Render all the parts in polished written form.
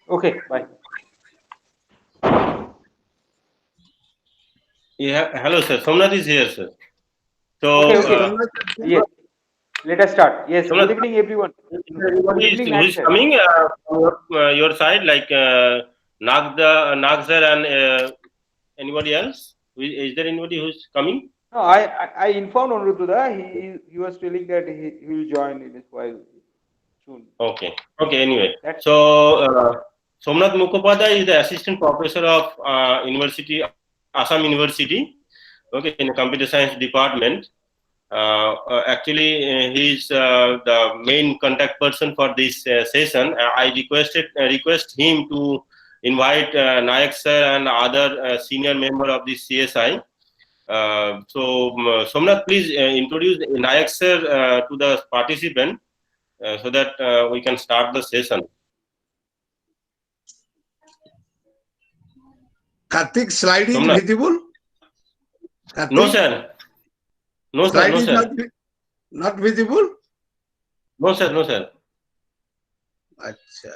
Okay, bye. Yeah, hello, sir. Somnath is here, sir. So, Okay. Yes. Let us start. Yes. Good Somnath, evening, everyone. Good everybody evening, who Nayak is sir. coming from your side, like Nag sir and anybody else? Is there anybody who's coming? No, I informed Anuruddha. He was telling that he will join in a while soon. Okay. Okay. Anyway, That's so Somnath Mukhopadhyay is the assistant professor of Assam University. Okay, in the computer science department. Actually, he's the main contact person for this session. I request him to invite Nayak sir and other senior member of the CSI. Somnath, please introduce Nayak sir to the participant so that we can start the session. Karthik, slide is Somnath. visible? Karthik? No, sir. No, sir. Slide No, is sir. not visible? No, sir. No, sir. Achha.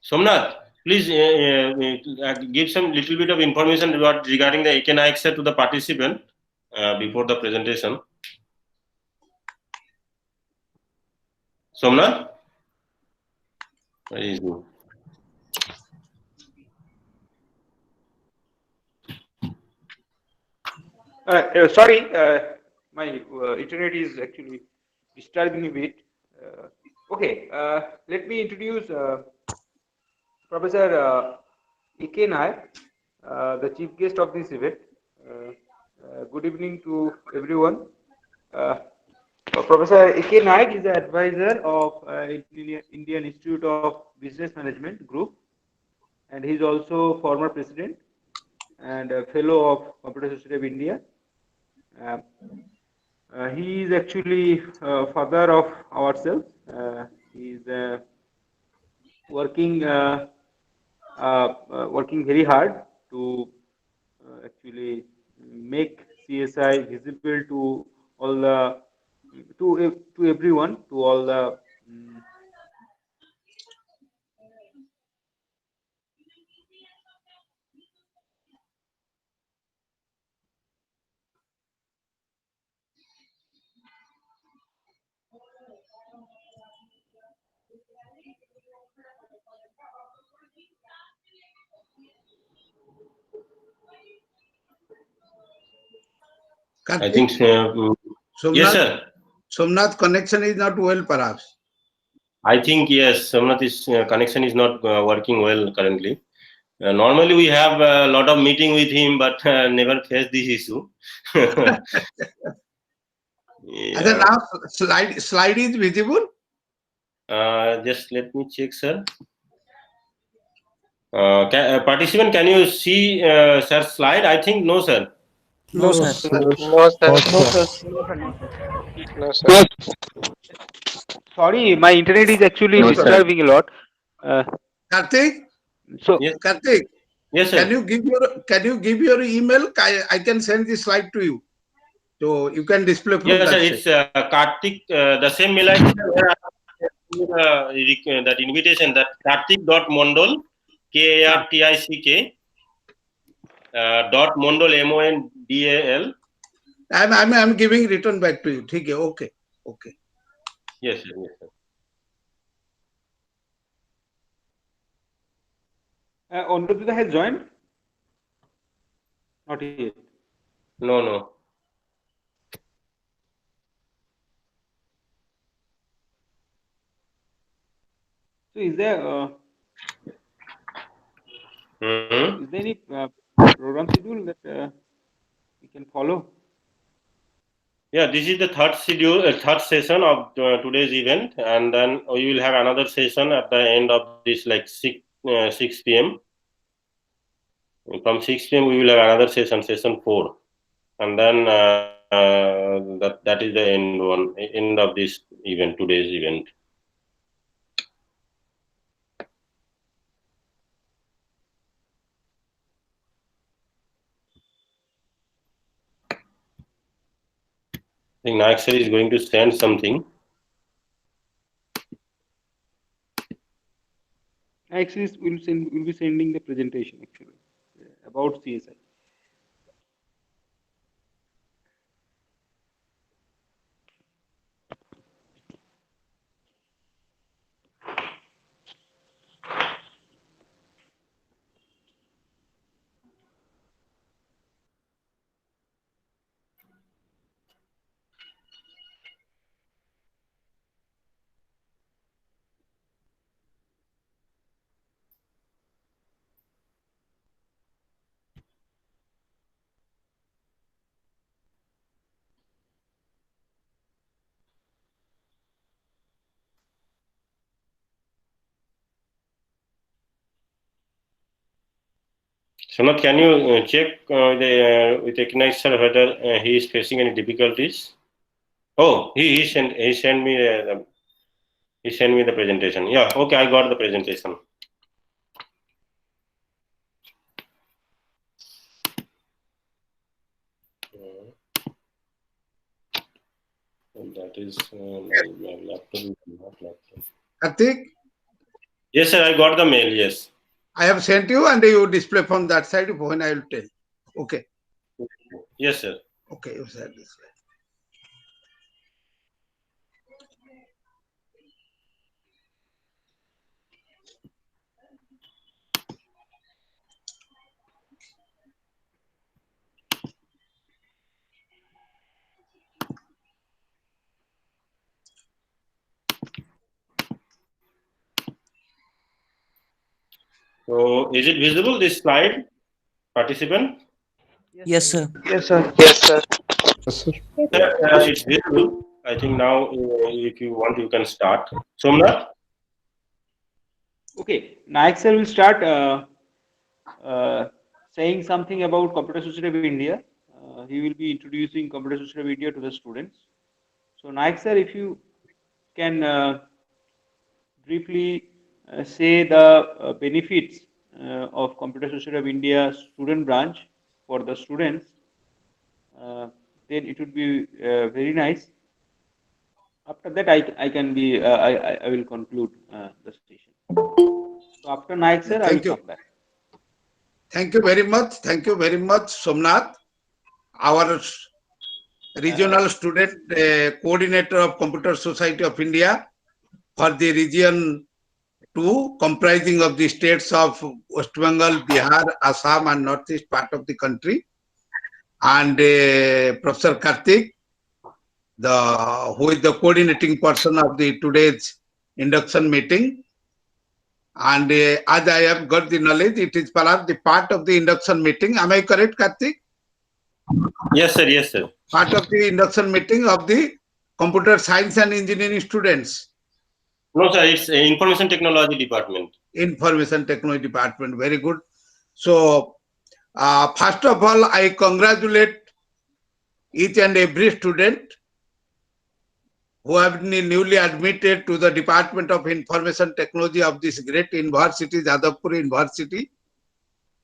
Somnath, please give some little bit of information regarding the AK Nayak sir to the participant before the presentation. Somnath? Where is he? sorry. My internet is actually disturbing a bit. Okay. Let me introduce Professor A.K. Nayak, the chief guest of this event. Good evening to everyone. Uh, Professor A.K. Nayak is the advisor of Indian Institute of Business Management Group, and he is also former president and a fellow of Computer Society of India. Uh, he is actually father of ourselves. He is working working very hard to actually make CSI visible to all the to everyone, to all the I Karthik, think, yes, Somnath, sir. Somnath connection is not well, perhaps. I think, yes, Somnath's connection is not working well currently. Normally, we have a lot of meeting with him, but never face this issue. And then Yeah. now slide is visible? Just let me check, sir. Participant, can you see sir's slide? I think no, sir. No, No, sir. sir. No, sir. No, sir. No, sir. sorry, my internet is actually No, sir. disturbing a lot. Uh, Karthik, so Yes, Karthik, yes, can sir. you give your email? I can send the slide to you. So you can display from Yes, sir. that side. It's Karthik. The same mail ID where I that invitation. That Karthik.mondal, KARTICK dot mondal MONDAL I'm giving return back to you. ठीक है, okay, okay. Yes, sir. Yes, sir. Onurudita has joined? Not yet. No, no. So is there Hmm. is there any program schedule that we can follow? Yeah, this is the third session of today's event, and then we will have another session at the end of this, like 6 p.m. From 6 p.m. we will have another session 4, and then that is the end of this event, today's event. I think Nayak sir is going to send something. Actually, we'll be sending the presentation actually about CSI. Sonath, can you check with Eknath sir whether he is facing any difficulties? Oh, he sent me the presentation. Yeah, okay, I got the presentation. That is my laptop is not laptop. Karthik, Yes, sir, I got the mail. Yes. I have sent you, and you display from that side when I will tell. Okay, Yes, sir. okay, you said this way. So, is it visible, this slide, participant? Yes, sir. Yes, sir. Yes, sir. It's visible. I think now, if you want, you can start. Somnath? Okay, Nayak sir will start saying something about Computer Society of India. He will be introducing Computer Society of India to the students. So Nayak sir, if you can briefly say the benefits of Computer Society of India student branch for the students, then it would be very nice. After that, I can be I will conclude the session. So after Nayak sir, I will Thank you. come back. Thank you very much. Thank you very much, Somnath, our regional student coordinator of Computer Society of India for the region 2, comprising of the states of West Bengal, Bihar, Assam, and northeast part of the country, and Professor Karthik, who is the coordinating person of the today's induction meeting. And as I have got the knowledge, it is perhaps the part of the induction meeting. Am I correct, Karthik? Yes, sir. Yes, sir. Part of the induction meeting of the computer science and engineering students. No, sir, it's Information Technology Department. Information Technology Department. Very good. So, first of all, I congratulate each and every student who have been newly admitted to the Department of Information Technology of this great university, Jadavpur University,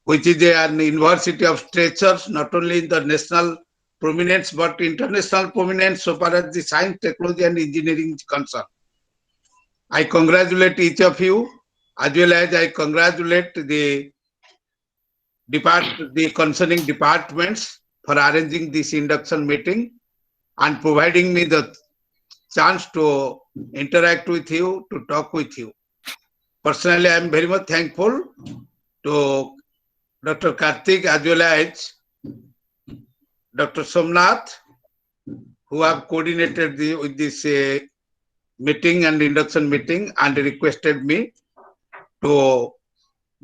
which is an university of stature, not only in the national prominence, but international prominence so far as the science, technology, and engineering is concerned. I congratulate each of you, as well as I congratulate the concerning departments for arranging this induction meeting and providing me the chance to interact with you, to talk with you. Personally, I am very much thankful to Dr. Karthik as well as Dr. Somnath, who have coordinated with this meeting and induction meeting and requested me to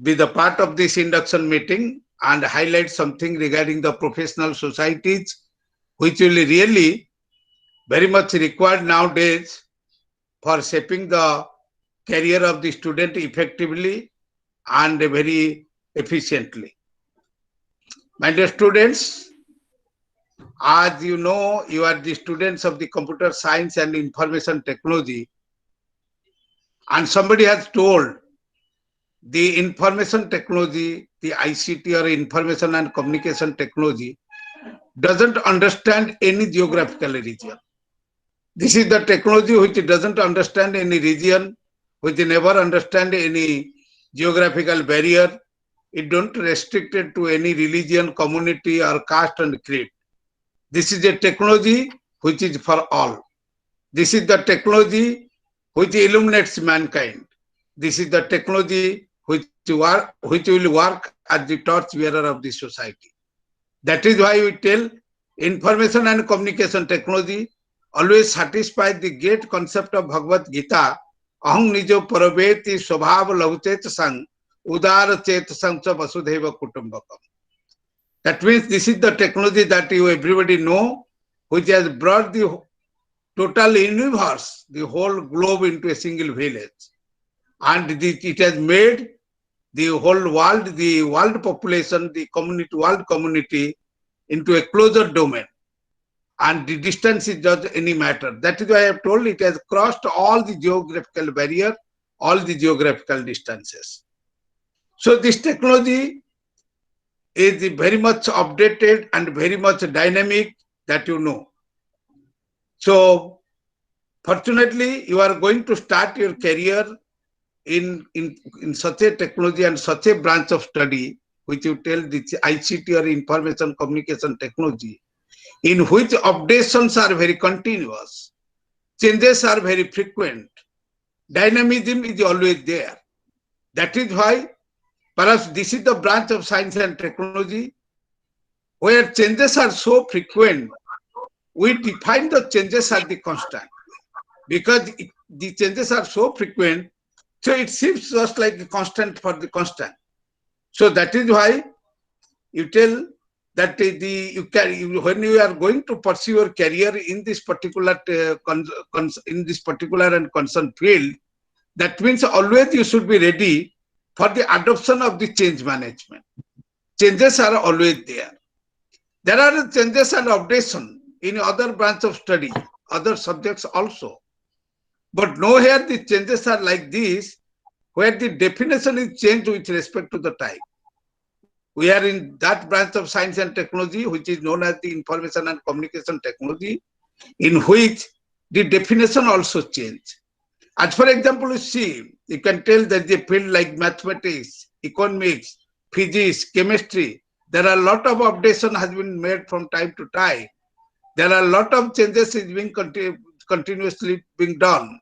be the part of this induction meeting and highlight something regarding the professional societies, which will really very much required nowadays for shaping the career of the student effectively and very efficiently. My dear students, as you know, you are the students of the computer science and information technology, and somebody has told the information technology, the ICT or information and communication technology, doesn't understand any geographical region. This is the technology which doesn't understand any region, which never understand any geographical barrier. It don't restrict it to any religion, community or caste and creed. This is a technology which is for all. This is the technology which illuminates mankind. This is the technology which will work as the torch bearer of the society. That is why we tell information and communication technology always satisfies the great concept of Bhagavad Gita, aham nijo parabeti swabhav lahuchet sang udara chet sangcha vasudhaiva kutumbakam. That means this is the technology that you everybody know, which has brought the total universe, the whole globe into a single village. And it has made the whole world, the world population, the community, world community into a closer domain. And the distance is not any matter. That is why I have told it has crossed all the geographical barrier, all the geographical distances. So this technology is very much updated and very much dynamic, that you know. So fortunately, you are going to start your career in such a technology and such a branch of study, which you tell the ICT or information communication technology, in which updations are very continuous, changes are very frequent, dynamism is always there. That is why perhaps this is the branch of science and technology where changes are so frequent, we define the changes as the constant. Because the changes are so frequent, so it seems just like a constant for the constant. So that is why you tell that when you are going to pursue your career in this particular and concerned field, that means always you should be ready for the adoption of the change management. Changes are always there. There are changes and updation in other branch of study, other subjects also. But no, here the changes are like this, where the definition is changed with respect to the time. We are in that branch of science and technology, which is known as the information and communication technology, in which the definition also changed. As for example, you see, you can tell that the field like mathematics, economics, physics, chemistry, there are a lot of updation has been made from time to time. There are a lot of changes is being continuously being done.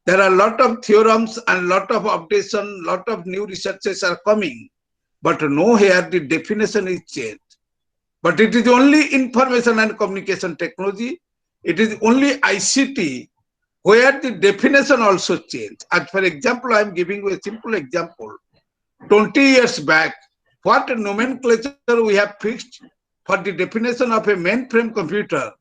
There are a lot of theorems and a lot of updation, lot of new researches are coming. But no, here the definition is changed. But it is only information and communication technology. It is only ICT where the definition also changed. As for example, I am giving you a simple example. 20 years back, what nomenclature we have fixed for the definition of a mainframe computer.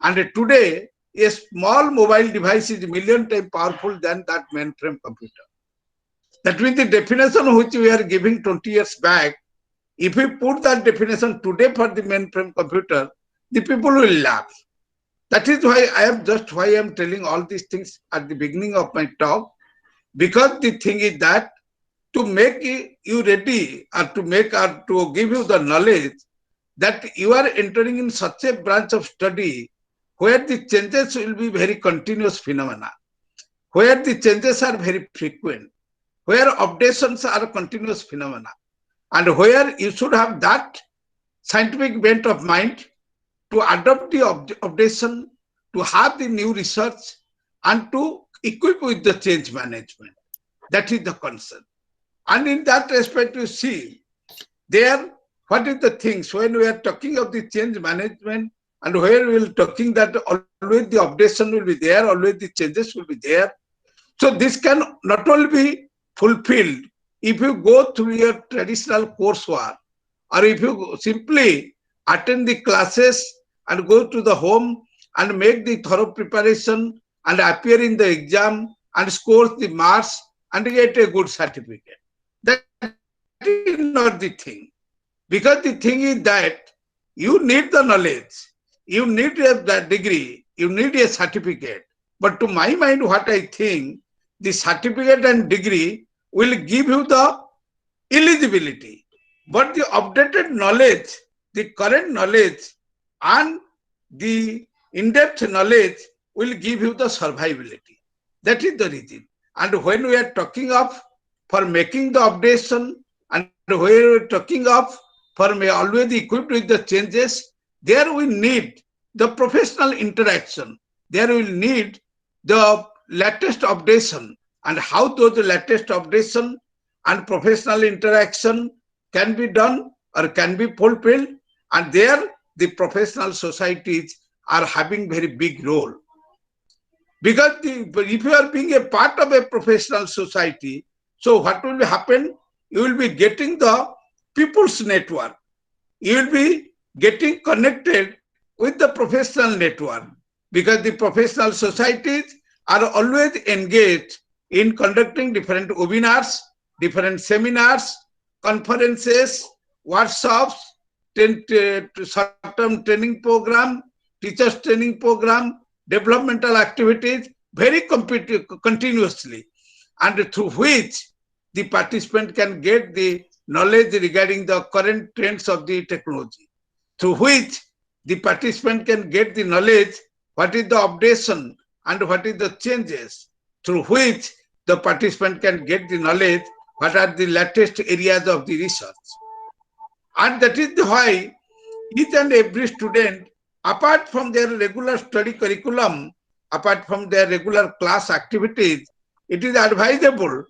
And today, a small mobile device is a million times powerful than that mainframe computer. That means the definition which we are giving 20 years back, if we put that definition today for the mainframe computer, the people will laugh. That is why I am telling all these things at the beginning of my talk, because the thing is that to make you ready or to give you the knowledge that you are entering in such a branch of study where the changes will be very continuous phenomena, where the changes are very frequent, where updations are continuous phenomena, and where you should have that scientific bent of mind to adopt the updation, to have the new research, and to equip with the change management. That is the concern. And in that respect, you see, there, what is the things when we are talking of the change management and where we are talking that always the updation will be there, always the changes will be there. So this can not only be fulfilled if you go through your traditional coursework, or if you simply attend the classes and go to the home and make the thorough preparation and appear in the exam and score the marks and get a good certificate. That is not the thing. Because the thing is that you need the knowledge, you need that degree, you need a certificate. But to my mind, what I think, the certificate and degree will give you the eligibility. But the updated knowledge, the current knowledge, and the in-depth knowledge will give you the survivability. That is the reason. And when we are talking of for making the updation, and when we are talking of for always equipped with the changes, there we need the professional interaction. There we will need the latest updation, and how those latest updation and professional interaction can be done or can be fulfilled. And there the professional societies are having very big role. Because if you are being a part of a professional society, so what will happen? You will be getting the people's network. You will be getting connected with the professional network, because the professional societies are always engaged in conducting different webinars, different seminars, conferences, workshops, short-term training program, teachers training program, developmental activities, very continuously, and through which the participant can get the knowledge regarding the current trends of the technology, through which the participant can get the knowledge what is the updation and what is the changes, through which the participant can get the knowledge what are the latest areas of the research. And that is why each and every student, apart from their regular study curriculum, apart from their regular class activities, it is advisable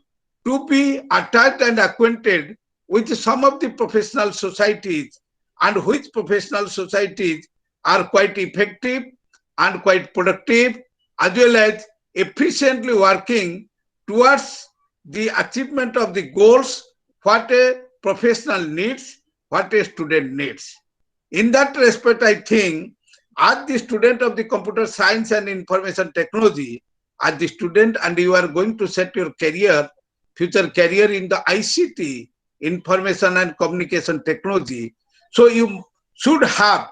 to be attached and acquainted with some of the professional societies, and which professional societies are quite effective and quite productive, as well as efficiently working towards the achievement of the goals what a professional needs, what a student needs. In that respect, I think as the student of the computer science and information technology, as the student, and you are going to set your career, future career in the ICT, information and communication technology, so you should have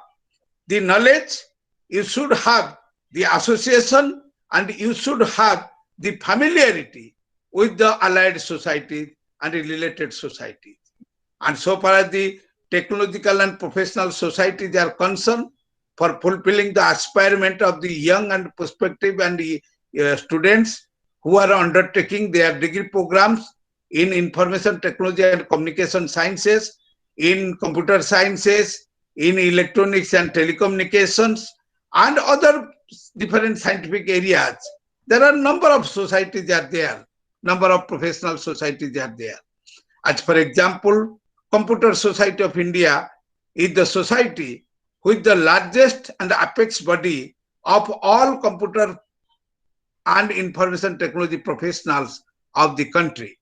the knowledge, you should have the association, and you should have the familiarity with the allied societies and related societies. And so far as the technological and professional societies are concerned, for fulfilling the aspirement of the young and prospective and the students who are undertaking their degree programs in information technology and communication sciences, in computer sciences, in electronics and telecommunications, and other different scientific areas. There are a number of societies are there, number of professional societies are there. As for example, Computer Society of India is the society with the largest and apex body of all computer and information technology professionals of the country.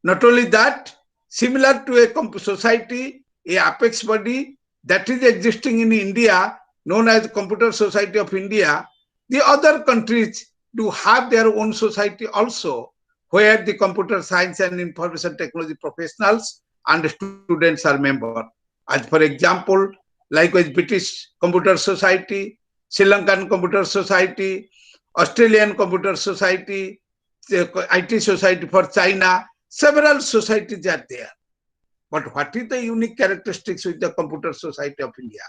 Not only that, similar to a society, a apex body that is existing in India, known as Computer Society of India, the other countries do have their own society also, where the computer science and information technology professionals and students are members. As for example, likewise British Computer Society, Sri Lankan Computer Society, Australian Computer Society, the IT Society for China, several societies are there. But what is the unique characteristics with the Computer Society of India?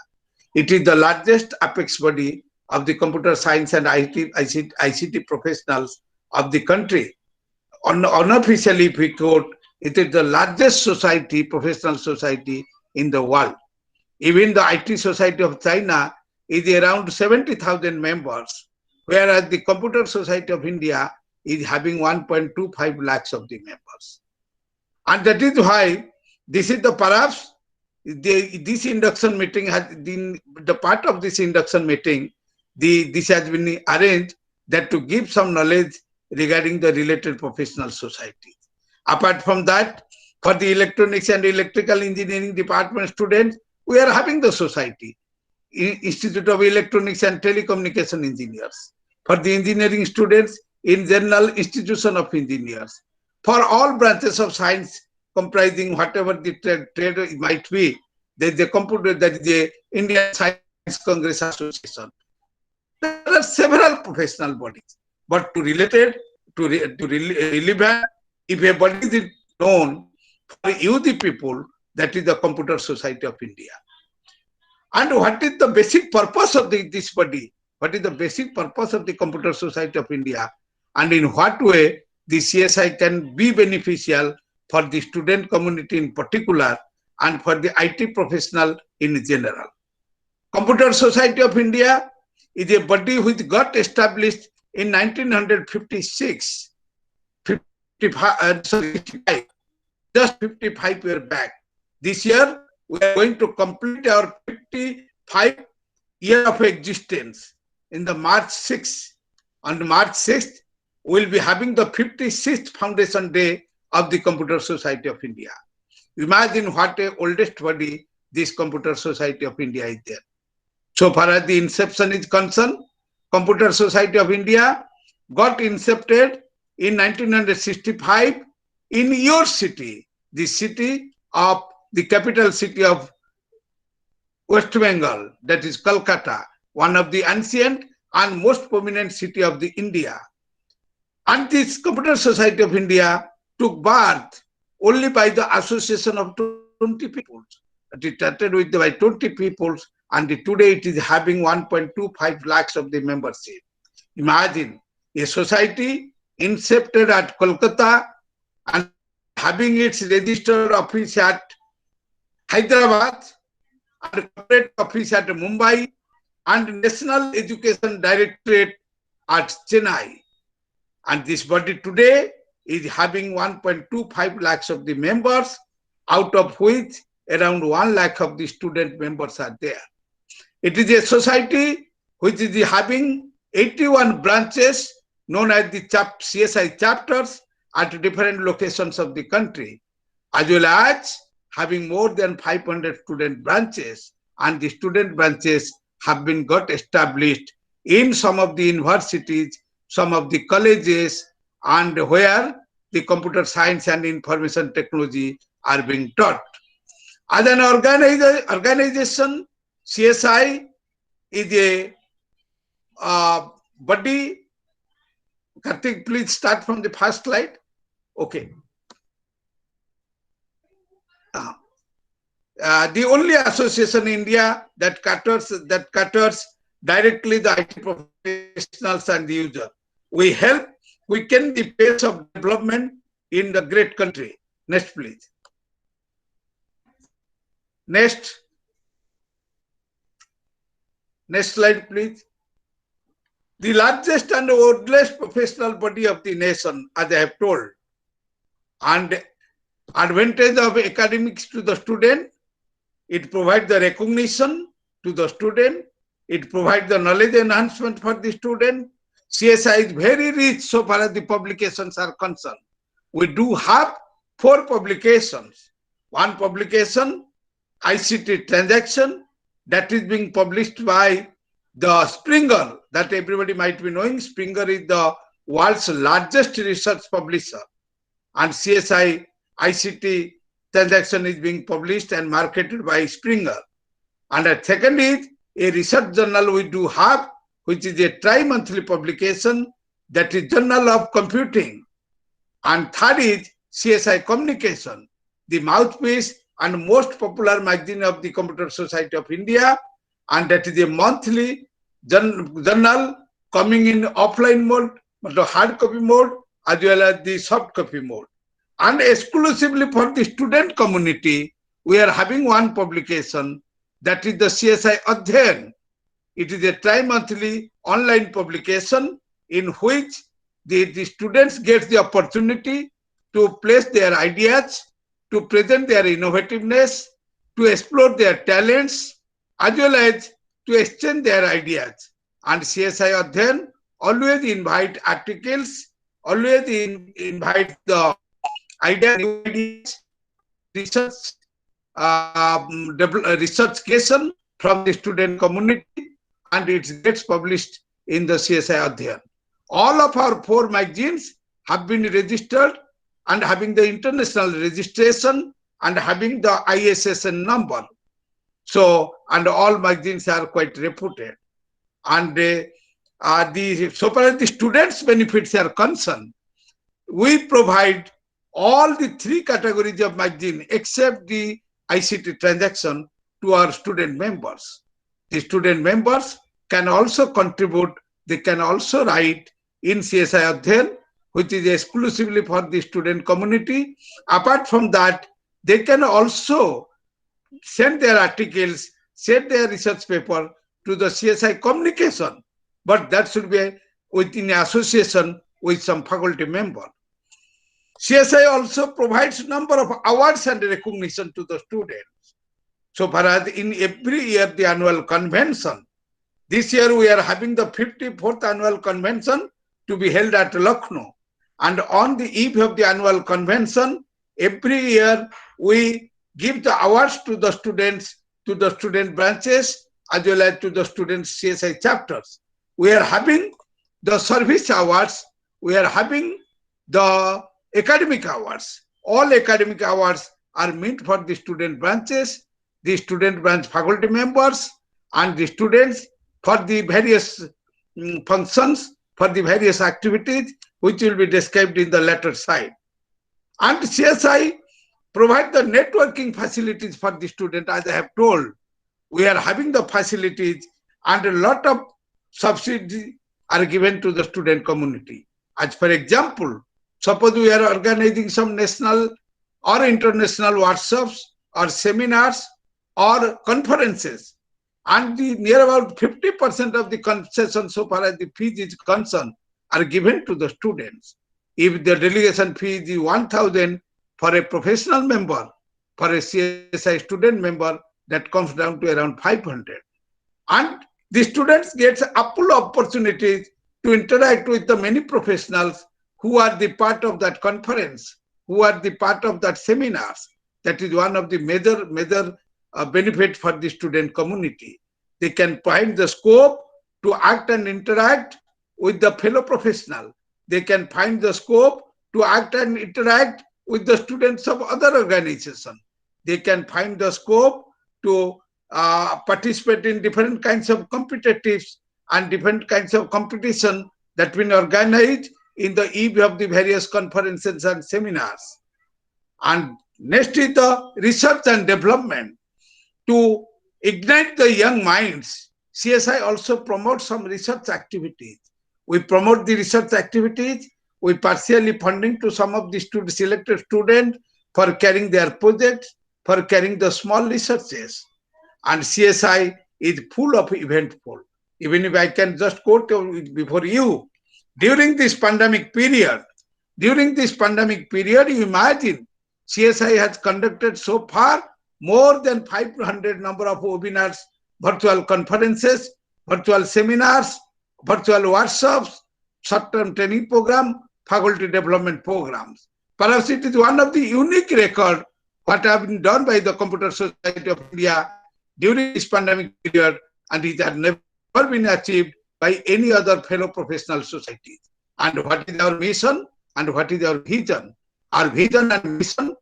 It is the largest apex body of the computer science and ICT professionals of the country. Unofficially, if we quote, it is the largest society, professional society in the world. Even the IT Society of China is around 70,000 members, whereas the Computer Society of India is having 1.25 lakhs of the members. And that is why this is the perhaps this induction meeting has been the part of this induction meeting. This has been arranged that to give some knowledge regarding the related professional society. Apart from that, for the electronics and electrical engineering department students, we are having the society, Institute of Electronics and Telecommunication Engineers. For the engineering students, in General Institution of Engineers. For all branches of science comprising whatever the trade might be, there is a computer, that is the Indian Science Congress Association. There are several professional bodies, but relevant, if a body is known for you the people, that is the Computer Society of India. And what is the basic purpose of this body? What is the basic purpose of the Computer Society of India? And in what way the CSI can be beneficial for the student community in particular and for the IT professional in general. Computer Society of India is a body which got established in 1956, 55, just 55 years back. This year, we are going to complete our 55 year of existence in the March 6th. On March 6th, we will be having the 56th Foundation Day of the Computer Society of India. Imagine what a oldest body this Computer Society of India is there. So far as the inception is concerned, Computer Society of India got incepted in 1965 in your city, the city of the capital city of West Bengal, that is Kolkata, one of the ancient and most prominent city of the India. And this Computer Society of India took birth only by the association of 20 people. It started with by 20 people, and today it is having 1.25 lakhs of the membership. Imagine a society incepted at Kolkata and having its registered office at Hyderabad, and corporate office at Mumbai, and National Education Directorate at Chennai. And this body today is having 1.25 lakhs of the members, out of which around 1 lakh of the student members are there. It is a society which is having 81 branches known as the CSI chapters at different locations of the country, as well as having more than 500 student branches, and the student branches have been got established in some of the universities, some of the colleges, and where the computer science and information technology are being taught. As an organization, CSI is a body. Karthik, please start from the first slide. Okay. The only association in India that caters directly the IT professionals and the user. We help quicken the pace of development in the great country. Next, please. Next slide, please. The largest and oldest professional body of the nation, as I have told, and advantage of academics to the student, it provides the recognition to the student, it provides the knowledge enhancement for the student. CSI is very rich so far as the publications are concerned. We do have 4 publications. One publication, ICT Transaction, that is being published by the Springer, that everybody might be knowing. Springer is the world's largest research publisher, and CSI ICT Transaction is being published and marketed by Springer. And the second is a research journal we do have, which is a tri-monthly publication, that is Journal of Computing. And third is CSI Communication, the mouthpiece and most popular magazine of the Computer Society of India, and that is a monthly journal coming in offline mode, the hard copy mode, as well as the soft copy mode. And exclusively for the student community, we are having one publication, that is the CSI Adhyayan. It is a tri-monthly online publication in which the students get the opportunity to place their ideas, to present their innovativeness, to explore their talents, as well as to exchange their ideas. And CSI Adhyayan always invite articles, always invite the ideas, research, research question from the student community, and it gets published in the CSI Adhyayan. All of our 4 magazines have been registered and having the international registration and having the ISSN number. So, and all magazines are quite reputed. And so far as the students' benefits are concerned, we provide all the 3 categories of magazine except the ICT transaction to our student members. The student members can also contribute, they can also write in CSI Adhyayan, which is exclusively for the student community. Apart from that, they can also send their articles, send their research paper to the CSI communication, but that should be within association with some faculty member. CSI also provides number of awards and recognition to the students. So far as in every year the annual convention, this year we are having the 54th annual convention to be held at Lucknow. And on the eve of the annual convention, every year we give the awards to the students, to the student branches, as well as to the student CSI chapters. We are having the service awards, we are having the academic awards. All academic awards are meant for the student branches, the student branch faculty members, and the students for the various functions, for the various activities, which will be described in the latter side. And CSI provide the networking facilities for the student, as I have told. We are having the facilities and a lot of subsidies are given to the student community. As for example, suppose we are organizing some national or international workshops or seminars or conferences, and the near about 50% of the concession so far as the fees is concerned are given to the students. If the delegation fee is 1,000 for a professional member, for a CSI student member, that comes down to around 500. And the students get ample opportunities to interact with the many professionals who are the part of that conference, who are the part of that seminars. That is one of the major benefit for the student community. They can find the scope to act and interact with the fellow professional. They can find the scope to act and interact with the students of other organizations. They can find the scope to participate in different kinds of competitives and different kinds of competition that been organized in the eve of the various conferences and seminars. And next is the research and development. To ignite the young minds, CSI also promotes some research activities. We promote the research activities with partially funding to some of the selected students for carrying their projects, for carrying the small researches. And CSI is full of eventful. Even if I can just quote before you, during this pandemic period, you imagine CSI has conducted so far more than 500 number of webinars, virtual conferences, virtual seminars, virtual workshops, short-term training program, faculty development programs. Perhaps it is one of the unique records what have been done by the Computer Society of India during this pandemic period, and it has never been achieved by any other fellow professional societies. And what is our mission and what is our vision? Our vision and mission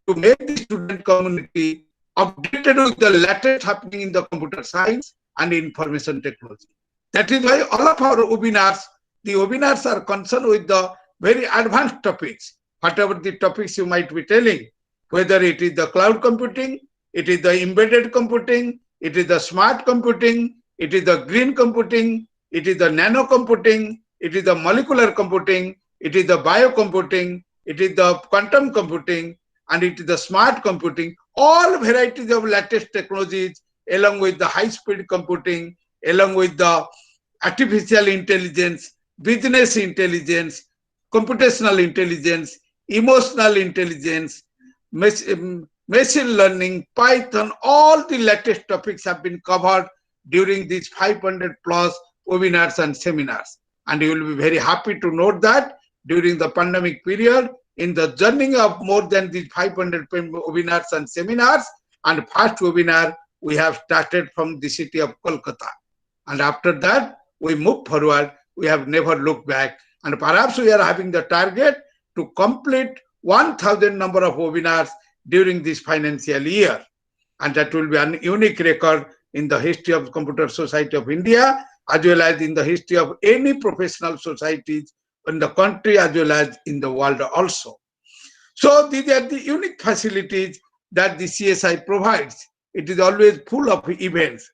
to make the student community updated with the latest happening in the computer science and information technology. That is why all of our webinars, the webinars are concerned with the very advanced topics. Whatever the topics you might be telling, whether it is the cloud computing, it is the embedded computing, it is the smart computing, it is the green computing, it is the nano computing, it is the molecular computing, it is the biocomputing, it is the quantum computing, and it is the smart computing. All varieties of latest technologies along with the high-speed computing, along with the artificial intelligence, business intelligence, computational intelligence, emotional intelligence, machine learning, Python, all the latest topics have been covered during these 500 plus webinars and seminars. And you will be very happy to note that during the pandemic period, in the journey of more than these 500 webinars and seminars, and first webinar we have started from the city of Kolkata. And after that, we move forward. We have never looked back. And perhaps we are having the target to complete 1,000 number of webinars during this financial year. And that will be an unique record in the history of Computer Society of India, as well as in the history of any professional societies in the country, as well as in the world also. So these are the unique facilities that the CSI provides. It is always full of events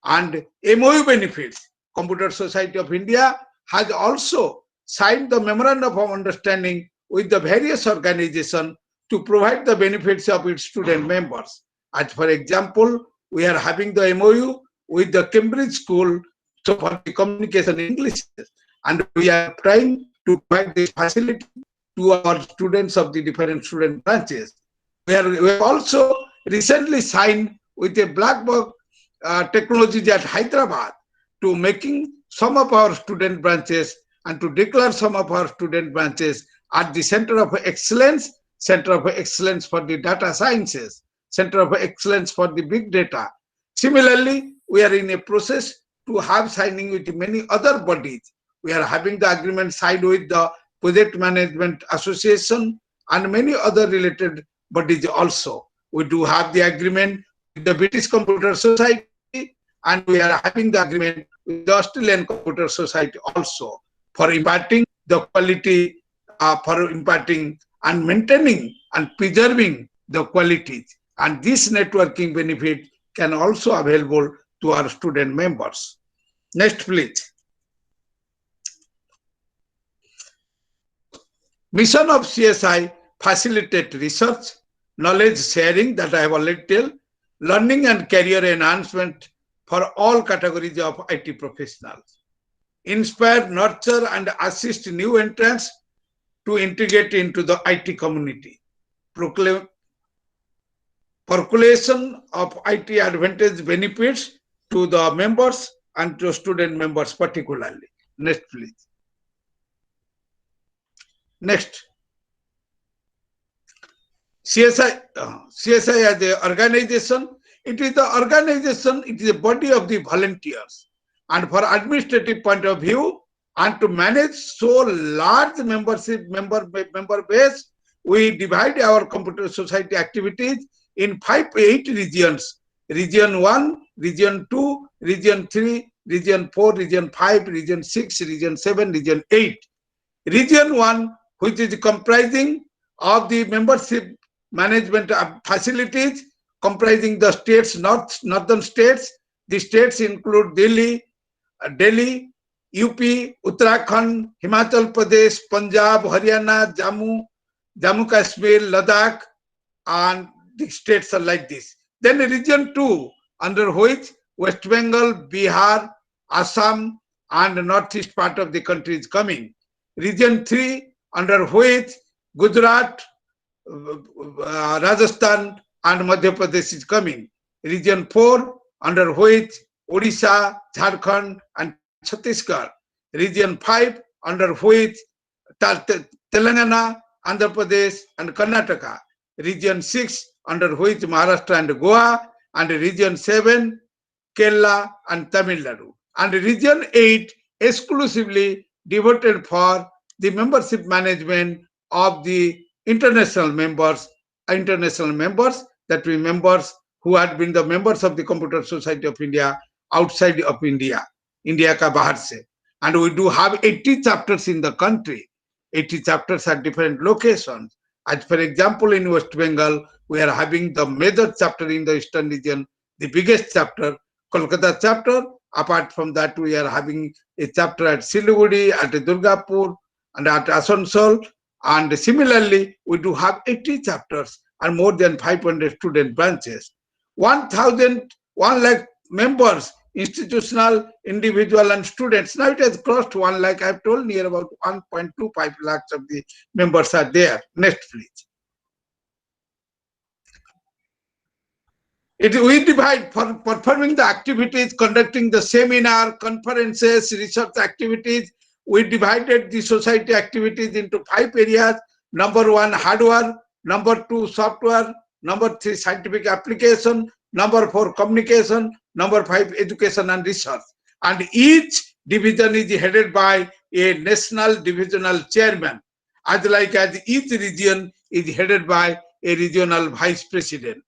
and MOU benefits. Computer Society of India has also signed the Memorandum of Understanding with the various organizations to provide the benefits of its student members. As for example, we are having the MOU with the Cambridge School for the communication English, and we are trying to provide this facility to our students of the different student branches. We have also recently signed with a black box technology at Hyderabad to making some of our student branches and to declare some of our student branches at the Center of Excellence for the Data Sciences, Center of Excellence for the Big Data. Similarly, we are in a process to have signing with many other bodies. We are having the agreement signed with the Project Management Association and many other related bodies also. We do have the agreement with the British Computer Society, and we are having the agreement with the Australian Computer Society also for imparting the quality, for imparting and maintaining and preserving the qualities. And this networking benefit can also available to our student members. Next, please. Mission of CSI: facilitate research, knowledge sharing that I have already told, learning and career enhancement for all categories of IT professionals. Inspire, nurture, and assist new entrants to integrate into the IT community. Percolation of IT advantage benefits to the members and to student members particularly. Next, please. Next. CSI as an organization, it is a body of the volunteers. And for administrative point of view, and to manage so large member base, we divide our Computer Society activities in 8 regions. Region 1, Region 2, Region 3, Region 4, Region 5, Region 6, Region 7, Region 8. Region 1, which is comprising of the membership management facilities, comprising the states, northern states. The states include Delhi, UP, Uttarakhand, Himachal Pradesh, Punjab, Haryana, Jammu Kashmir, Ladakh, and the states are like this. Then Region 2, under which West Bengal, Bihar, Assam, and northeast part of the country is coming. Region 3, under which Gujarat, Rajasthan, and Madhya Pradesh is coming. Region 4, under which Odisha, Jharkhand, and Chhattisgarh. Region 5, under which Telangana, Andhra Pradesh, and Karnataka. Region 6, under which Maharashtra and Goa. And Region 7, Kerala and Tamil Nadu. And Region 8, exclusively devoted for the membership management of the international members, that we members who had been the members of the Computer Society of India outside of India ka bahar se. And we do have 80 chapters in the country. 80 chapters at different locations. As for example, in West Bengal, we are having the major chapter in the eastern region, the biggest chapter, Kolkata chapter. Apart from that, we are having a chapter at Siliguri, at Durgapur, and at Asansol. And similarly, we do have 80 chapters and more than 500 student branches. 1,000 1 lakh members, institutional, individual, and students. Now it has crossed 1 lakh. I have told near about 1.25 lakhs of the members are there. Next, please. We divide for performing the activities, conducting the seminar, conferences, research activities. We divided the society activities into 5 areas. Number 1, hardware. Number 2, software. Number 3, scientific application. Number 4, communication. Number 5, education and research. And each division is headed by a national divisional chairman, as like as each region is headed by a regional vice president.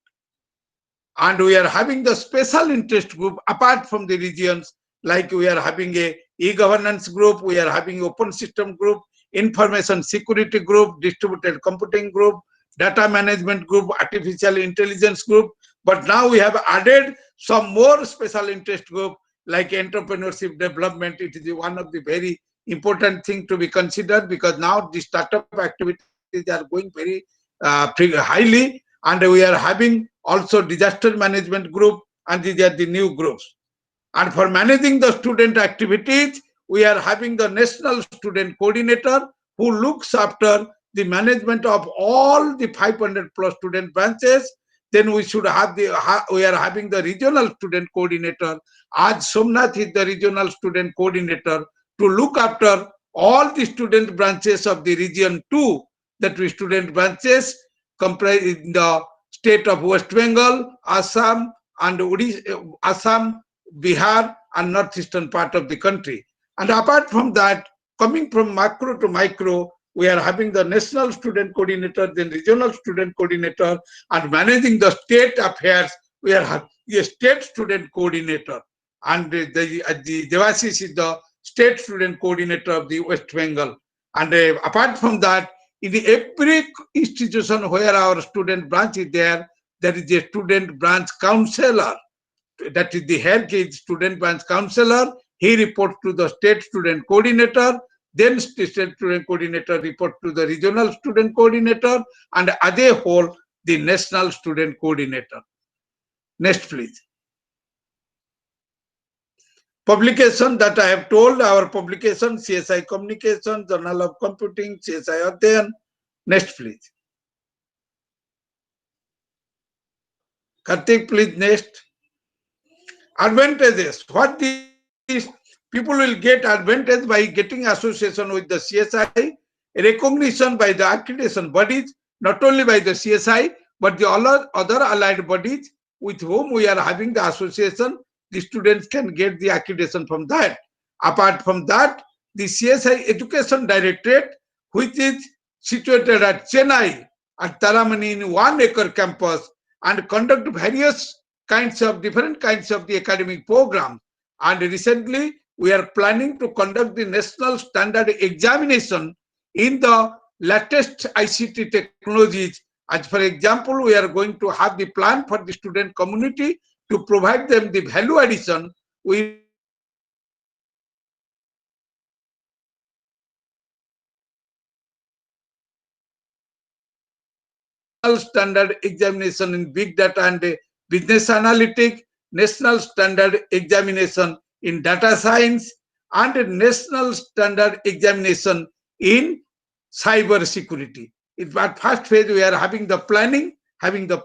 And we are having the special interest group apart from the regions, like we are having a e-governance group, we are having open system group, information security group, distributed computing group, data management group, artificial intelligence group. But now we have added some more special interest group like entrepreneurship development. It is one of the very important thing to be considered, because now the startup activities are going very highly, and we are having also disaster management group, and these are the new groups. And for managing the student activities, we are having the national student coordinator who looks after the management of all the 500 plus student branches. Then we should have we are having the regional student coordinator. As Somnath is the regional student coordinator to look after all the student branches of the region 2, that we student branches comprise in the state of West Bengal, Assam, and Assam, Bihar, and northeastern part of the country. And apart from that, coming from macro to micro, we are having the national student coordinator, then regional student coordinator, and managing the state affairs, we are having a state student coordinator. And the Devashish is the state student coordinator of the West Bengal. And apart from that, in every institution where our student branch is there is a student branch counselor. That is the head is student branch counselor. He reports to the state student coordinator. Then state student coordinator reports to the regional student coordinator, and as a whole, the national student coordinator. Next, please. Publication that I have told, our publication, CSI Communication, Journal of Computing, CSI Adhyayan. Next, please. Karthik, please, next. Advantages. What these people will get advantage by getting association with the CSI, recognition by the accreditation bodies, not only by the CSI, but the other allied bodies with whom we are having the association. The students can get the accreditation from that. Apart from that, the CSI Education Directorate, which is situated at Chennai, at Taramani in 1 acre campus, and conduct various kinds of different kinds of the academic programs. And recently, we are planning to conduct the national standard examination in the latest ICT technologies. As for example, we are going to have the plan for the student community to provide them the value addition. We standard examination in big data and business analytics, national standard examination in data science, and national standard examination in cyber security. At first phase, we are having the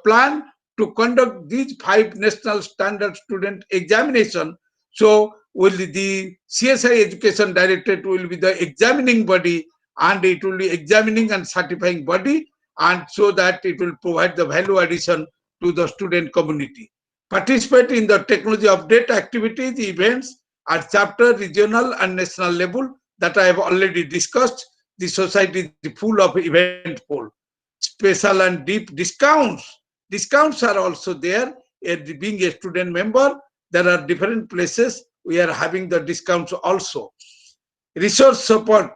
plan to conduct these 5 national standard student examination. So will the CSI Education Directorate will be the examining body, and it will be examining and certifying body, and so that it will provide the value addition to the student community. Participate in the technology update activities, events at chapter, regional, and national level that I have already discussed. The society is full of event pool. Special and deep discounts. Discounts are also there. Being a student member, there are different places we are having the discounts also. Resource support.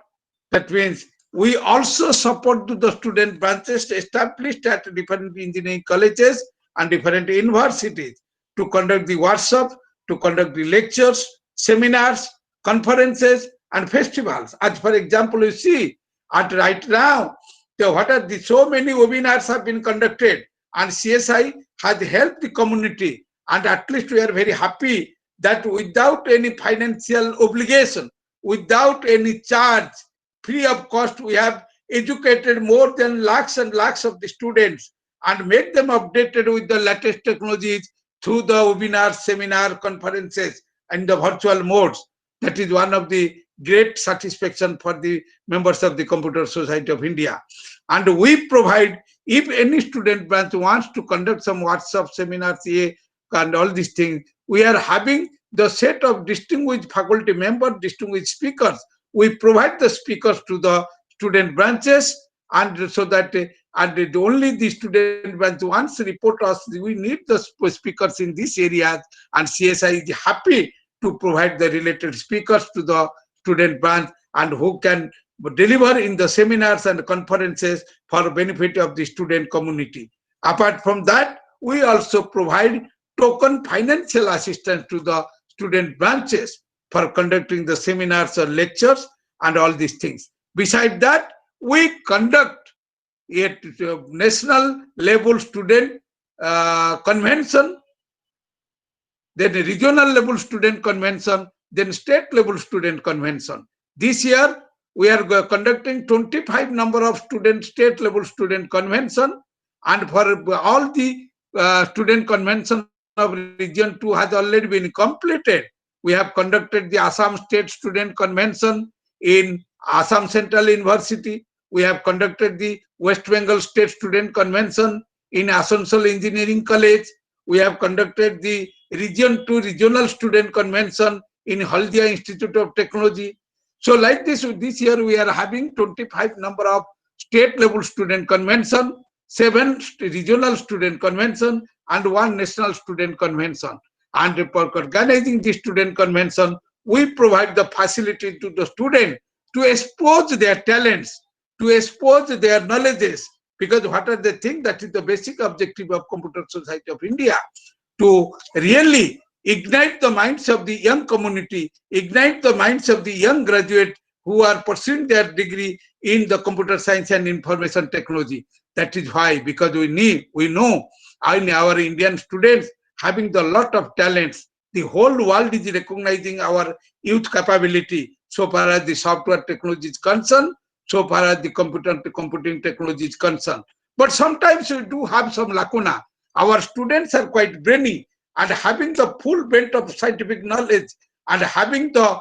That means we also support to the student branches established at different engineering colleges and different universities to conduct the workshop, to conduct the lectures, seminars, conferences, and festivals. As for example, you see, at right now, so many webinars have been conducted, and CSI has helped the community And at least we are very happy that without any financial obligation, without any charge, free of cost, we have educated more than lakhs and lakhs of the students and make them updated with the latest technologies through the webinars, seminar, conferences, and the virtual modes. That is one of the great satisfaction for the members of the Computer Society of India. And we provide, if any student branch wants to conduct some workshop, seminars, and all these things, we are having the set of distinguished faculty members, distinguished speakers. We provide the speakers to the student branches, and so that and only the student branch once report us, we need the speakers in this area, and CSI is happy to provide the related speakers to the student branch and who can deliver in the seminars and conferences for benefit of the student community. Apart from that, we also provide token financial assistance to the student branches for conducting the seminars or lectures and all these things. Besides that, we conduct a national level student convention, then a regional level student convention, then state level student convention. This year, we are conducting 25 number of state level student convention, and for all the student convention of region 2 has already been completed. We have conducted the Assam State Student Convention in Assam Central University. We have conducted the West Bengal State Student Convention in Asansol Engineering College. We have conducted the Region 2 Regional Student Convention in Haldia Institute of Technology. So like this year we are having 25 number of state level student convention, 7 regional student convention, and 1 national student convention. And for organizing the student convention, we provide the facility to the student to expose their talents, to expose their knowledges, because what are the things that is the basic objective of Computer Society of India, to really ignite the minds of the young community, ignite the minds of the young graduates who are pursuing their degree in the computer science and information technology. That is why, because we know our Indian students having the lot of talents. The whole world is recognizing our youth capability so far as the software technology is concerned, so far as the computing technology is concerned. But sometimes we do have some lacuna. Our students are quite brainy and having the full bent of scientific knowledge and having the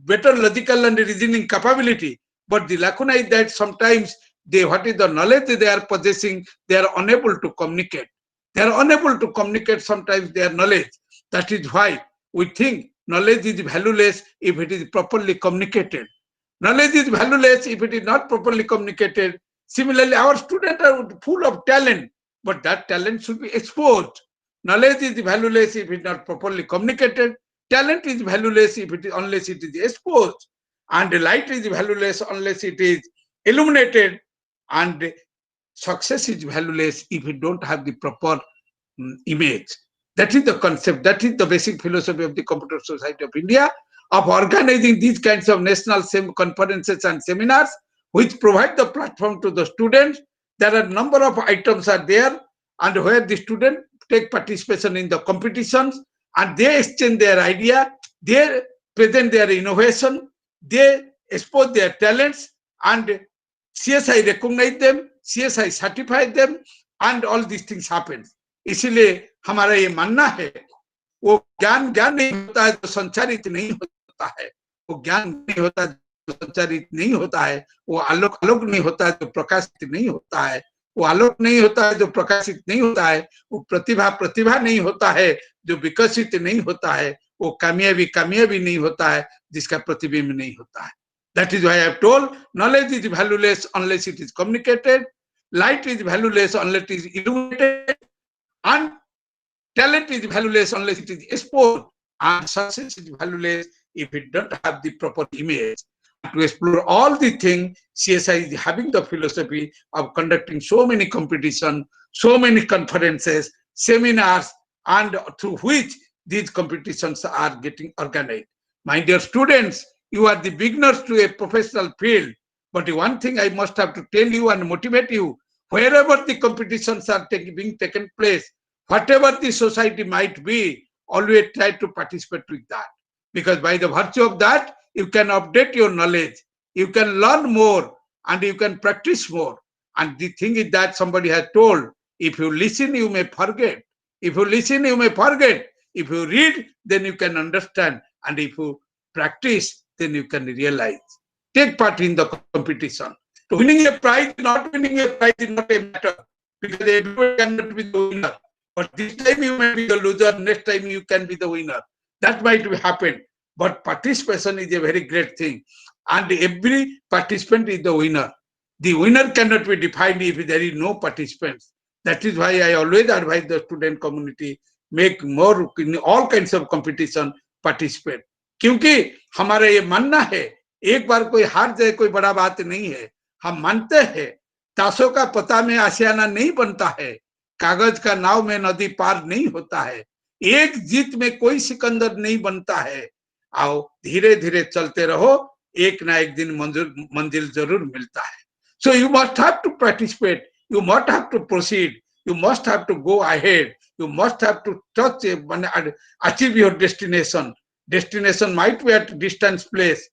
better logical and reasoning capability. But the lacuna is that sometimes what is the knowledge they are possessing, they are unable to communicate. They are unable to communicate sometimes their knowledge. That is why we think knowledge is valueless if it is properly communicated. Knowledge is valueless if it is not properly communicated. Similarly, our students are full of talent, but that talent should be exposed. Knowledge is valueless if it is not properly communicated. Talent is valueless if it is, unless it is exposed. And light is valueless unless it is illuminated. And success is valueless if you don't have the proper image. That is the concept. That is the basic philosophy of the Computer Society of India, of organizing these kinds of national conferences and seminars, which provide the platform to the students. There are a number of items are there, and where the students take participation in the competitions, and they exchange their idea, they present their innovation, they expose their talents, and CSI recognize them, CSI certify them, and all these things happen. इसलिए हमारा ये मानना है, वो ज्ञान नहीं होता है जो संचारित नहीं होता है, वो ज्ञान नहीं होता है जो संचारित नहीं होता है, वो आलोक नहीं होता है जो प्रकाशित नहीं होता है, वो आलोक नहीं होता है जो प्रकाशित नहीं होता है, वो प्रतिभा नहीं होता है जो विकसित नहीं होता है, वो कामयाबी नहीं होता है जिसका प्रतिबिंब नहीं होता है. That is why I have told, knowledge is valueless unless it is communicated, light is valueless unless it is illuminated, and talent is valueless unless it is exposed, and success is valueless if it don't have the proper image. To explore all the things, CSI is having the philosophy of conducting so many competitions, so many conferences, seminars, and through which these competitions are getting organized. My dear students, you are the beginners to a professional field, but one thing I must have to tell you and motivate you, wherever the competitions are being taken place, whatever the society might be, always try to participate with that. Because by the virtue of that, you can update your knowledge, you can learn more, and you can practice more. And the thing is that somebody has told, if you listen, you may forget. If you listen, you may forget. If you read, then you can understand. And if you practice, then you can realize. Take part in the competition. So winning a prize, not winning a prize is not a matter, because everybody cannot be the winner. But this time you may be the loser, next time you can be the winner. That might happen. But participation is a very great thing. And every participant is the winner. The winner cannot be defined if there is no participants. That is why I always advise the student community, make more in all kinds of competition, participate. क्योंकि हमारा ये मानना है, एक बार कोई हार जाए कोई बड़ा बात नहीं है. हम मानते हैं ताशों का पता में आशियाना नहीं बनता है, कागज का नाव में नदी पार नहीं होता है, एक जीत में कोई सिकंदर नहीं बनता है. आओ धीरे धीरे चलते रहो, एक ना एक दिन मंजिल जरूर मिलता है. So you must have to participate, you must have to proceed, you must have to go ahead, you must have to touch achieve your destination. Destination might be at a distant place,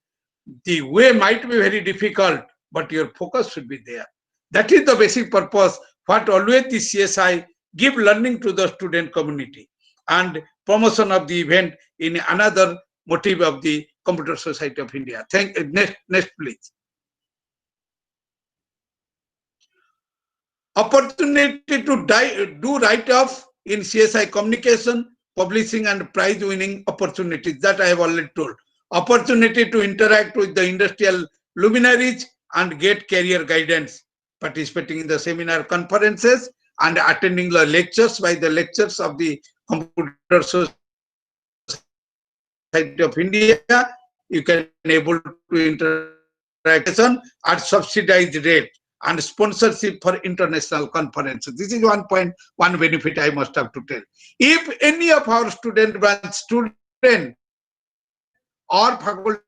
the way might be very difficult, but your focus should be there. That is the basic purpose, what always the CSI give learning to the student community, and promotion of the event in another motive of the Computer Society of India. Next please. Opportunity to do write-off in CSI communication, publishing and prize winning opportunities, that I have already told. Opportunity to interact with the industrial luminaries and get career guidance, participating in the seminar conferences and attending the lectures by the lectures of the Computer Society of India. You can able to interact at subsidized rate and sponsorship for international conferences. This is one point, one benefit I must have to tell. If any of our student or faculty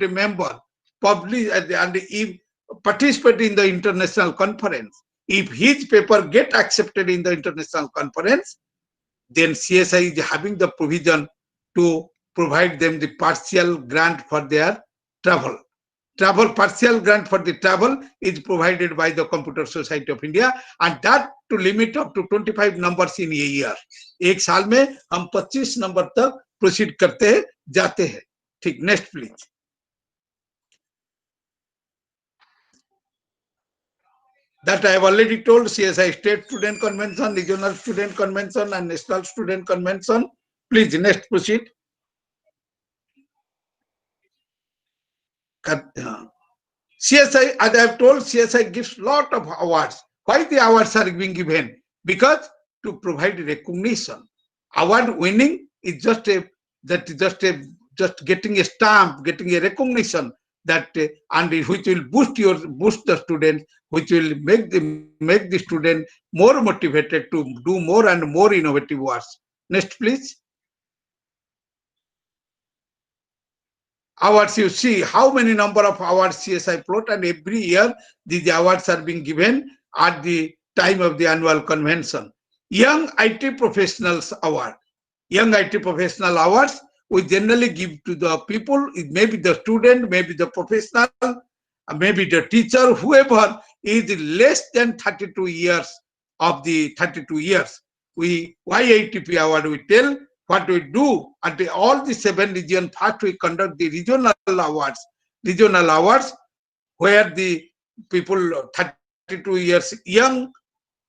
member publish and if participate in the international conference, if his paper get accepted in the international conference, then CSI is having the provision to provide them the partial grant for their travel. Partial grant for the travel is provided by the Computer Society of India, and that to limit up to 25 numbers in a year. एक साल में हम 25 number तक proceed करते जाते हैं. ठीक, next please. That I have already told, CSI State Student Convention, Regional Student Convention and National Student Convention. Please, next proceed. CSI, as I have told, CSI gives lot of awards. Why the awards are being given? Because to provide recognition. Award winning is just getting a stamp, getting a recognition that and which will boost the student, which will make the student more motivated to do more and more innovative works. Next, please. Awards, you see how many number of awards CSI float, and every year these awards are being given at the time of the annual convention. Young IT Professionals Award. Young IT Professional Awards we generally give to the people, it may be the student, maybe the professional, maybe the teacher, whoever is less than 32 years of the 32 years. Why ATP award? We tell what we do at all the 7 regions. First we conduct the regional awards where the people 32 years young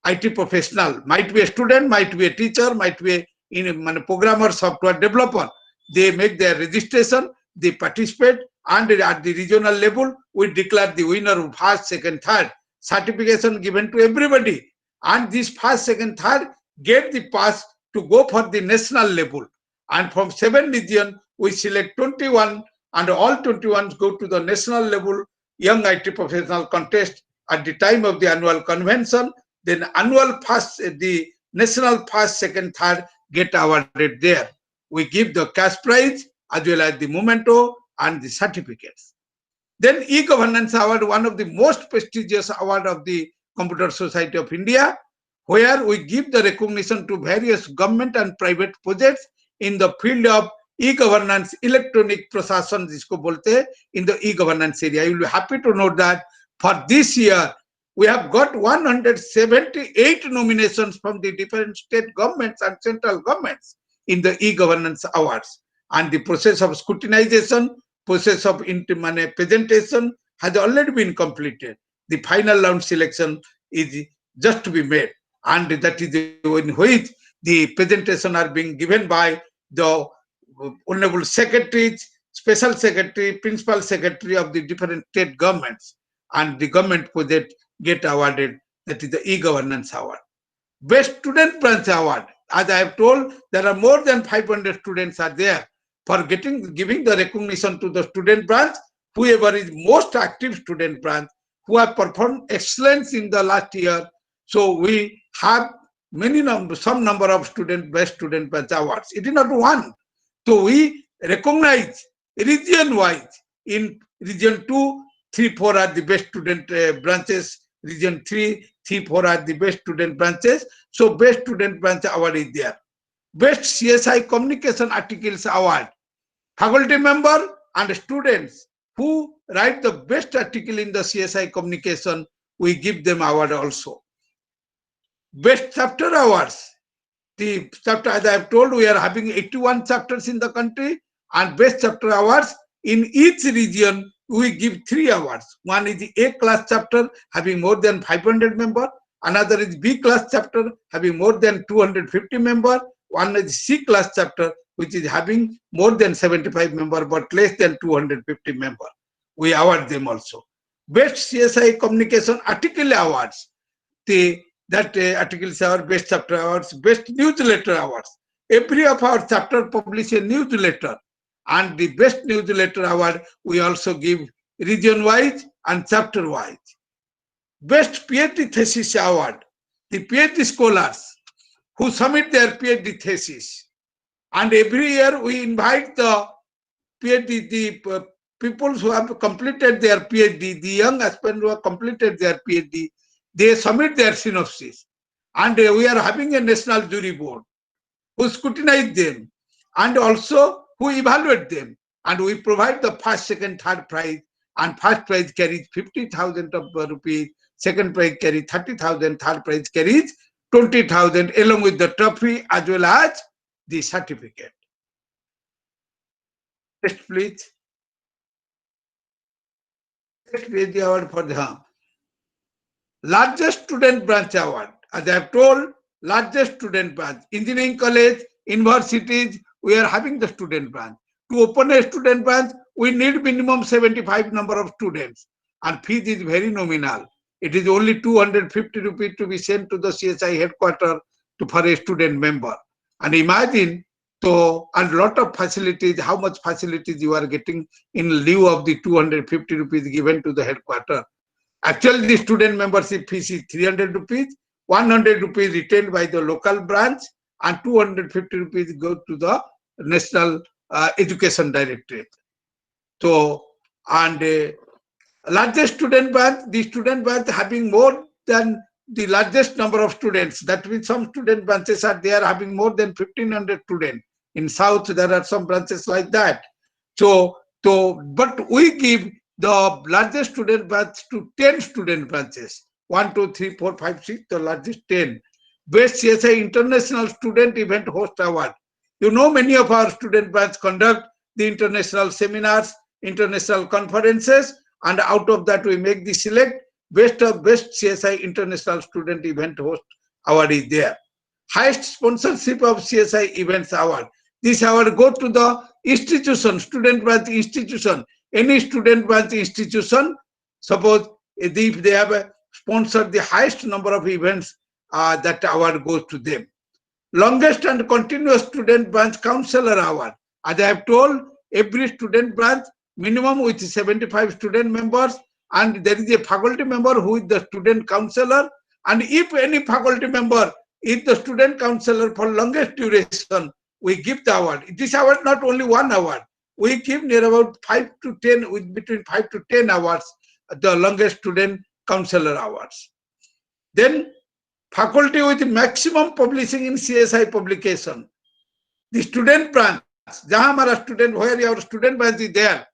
IT professional, might be a student, might be a teacher, might be a programmer, software developer. They make their registration, they participate, and at the regional level we declare the winner of first, second, third. Certification given to everybody, and this first, second, third get the pass to go for the national level. And from 7 regions we select 21, and all 21 go to the national level young IT professional contest at the time of the annual convention. Then annual first, the national first, second, third get awarded there. We give the cash prize as well as the memento and the certificates. Then e-governance award, one of the most prestigious award of the Computer Society of India. where we give the recognition to various government and private projects in the field of e-governance, electronic prashasan jisko bolte hai, in the e-governance area. You will be happy to note that for this year, we have got 178 nominations from the different state governments and central governments in the e-governance awards. And the process of scrutinization, process of presentation has already been completed. The final round selection is just to be made. And that is in which the presentation are being given by the honorable secretaries, special secretary, principal secretary of the different state governments, and the government project get awarded. That is the e-governance award. Best student branch award. As I have told, there are more than 500 students are there for giving the recognition to the student branch, whoever is most active student branch, who have performed excellence in the last year. So we have some number of best student branch awards. It is not one. So we recognize region-wise. In region 2, 3, 4 are the best student branches. Region 3, 3, 4 are the best student branches. So best student branch award is there. Best CSI communication articles award. Faculty member and students who write the best article in the CSI communication, we give them award also. Best chapter awards. The chapter, as I have told, we are having 81 chapters in the country, and best chapter awards in each region we give 3 awards. One is the A class chapter having more than 500 members, another is B class chapter having more than 250 members, one is C class chapter which is having more than 75 members but less than 250 members. We award them also. Best CSI communication article awards. Articles are best chapter awards, best newsletter awards. Every of our chapter publish a newsletter, and the best newsletter award we also give region-wise and chapter-wise. Best PhD thesis award. The PhD scholars who submit their PhD thesis, and every year we invite the PhD, the people who have completed their PhD, the young aspirants who have completed their PhD, they submit their synopsis, and we are having a national jury board who scrutinize them and also who evaluate them, and we provide the first, second, third prize, and first prize carries 50,000 rupees, second prize carries 30,000, third prize carries 20,000 along with the trophy as well as the certificate. Next, please. Next page award for the largest student branch award. As I have told, largest student branch. Engineering college, universities, we are having the student branch. To open a student branch, we need minimum 75 number of students, and fees is very nominal. It is only 250 rupees to be sent to the CSI headquarters for a student member. And imagine, so a lot of facilities, how much facilities you are getting in lieu of the 250 rupees given to the headquarters. Actually, the student membership fee is 300 rupees, 100 rupees retained by the local branch, and 250 rupees go to the National Education Directorate. So, and largest student branch, the student branch having more than the largest number of students. That means some student branches are there having more than 1,500 students. In South, there are some branches like that. So, but we give the largest student branch to 10 student branches. 1, 2, 3, 4, 5, 6, the largest 10. Best CSI International Student Event Host Award. You know, many of our student branch conduct the international seminars, international conferences, and out of that we make the select best CSI International Student Event Host Award is there. Highest sponsorship of CSI Events Award. This award go to the institution, student branch institution. Any student branch institution, suppose if they have sponsored the highest number of events, that award goes to them. Longest and continuous student branch counselor award. As I have told, every student branch minimum with 75 student members, and there is a faculty member who is the student counselor, and if any faculty member is the student counselor for longest duration, we give the award. This award not only one award, we give near about 5 to 10, with between 5 to 10 awards, the longest student counselor awards. Then faculty with maximum publishing in CSI publication. The student branch, जहाँ हमारा student, where your student branch is there,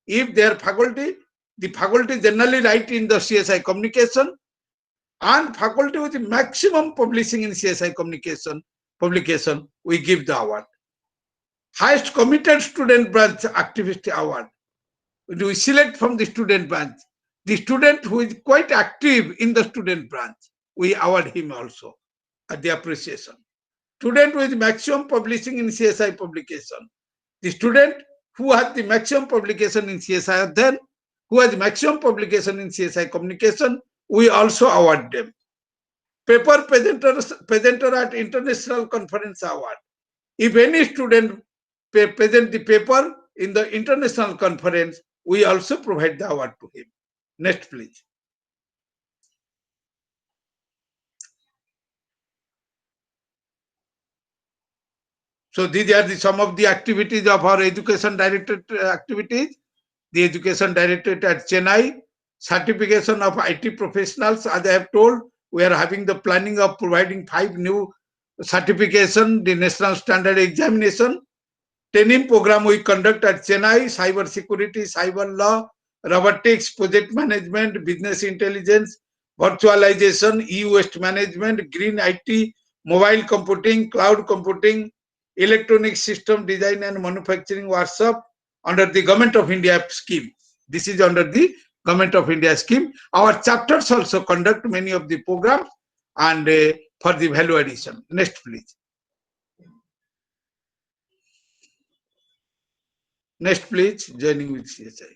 if their faculty, the faculty generally write in the CSI communication, and faculty with maximum publishing in CSI communication publication, we give the award. Highest committed student branch activity award, we select from the student branch. The student who is quite active in the student branch, we award him also at the appreciation. Student with maximum publishing in CSI publication. The student who has the maximum publication in CSI, then who has maximum publication in CSI communication, we also award them. Paper presenter at international conference award. If any student present the paper in the international conference, we also provide the award to him. Next, please. So these are some of the activities of our education directorate activities. The education directorate at Chennai, certification of IT professionals, as I have told, we are having the planning of providing 5 new certification, the national standard examination. Training program we conduct at Chennai, cyber security, cyber law, robotics, project management, business intelligence, virtualization, e-waste management, green IT, mobile computing, cloud computing, electronic system design and manufacturing workshop under the Government of India scheme. This is under the Government of India scheme. Our chapters also conduct many of the programs and for the value addition. Next, please. Next, please. Joining with CSI.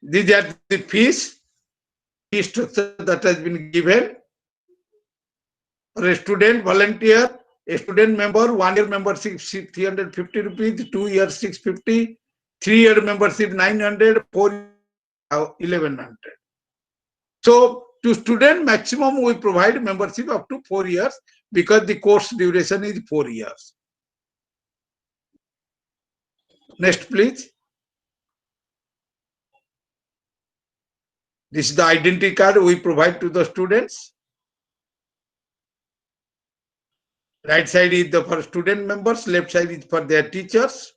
These are the fees structure that has been given for a student volunteer, a student member, 1 year membership 350 rupees, 2 years 650, 3 year membership 900, 4 1100. So to student maximum we provide membership up to 4 years because the course duration is 4 years. Next, please. This is the identity card we provide to the students. Right side is for student members, left side is for their teachers.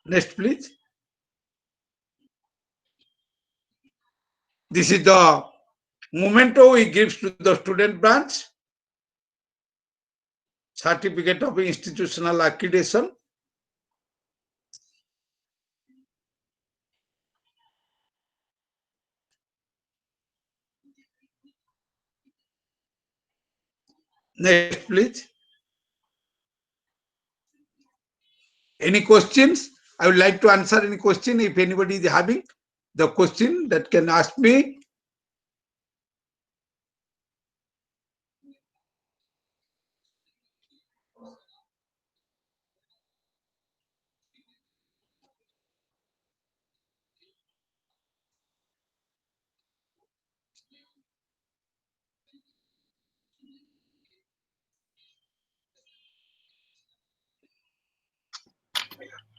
Next, please. This is the memento we give to the student branch. Certificate of institutional accreditation. Next, please. Any questions? I would like to answer any question if anybody is having the question that can ask me.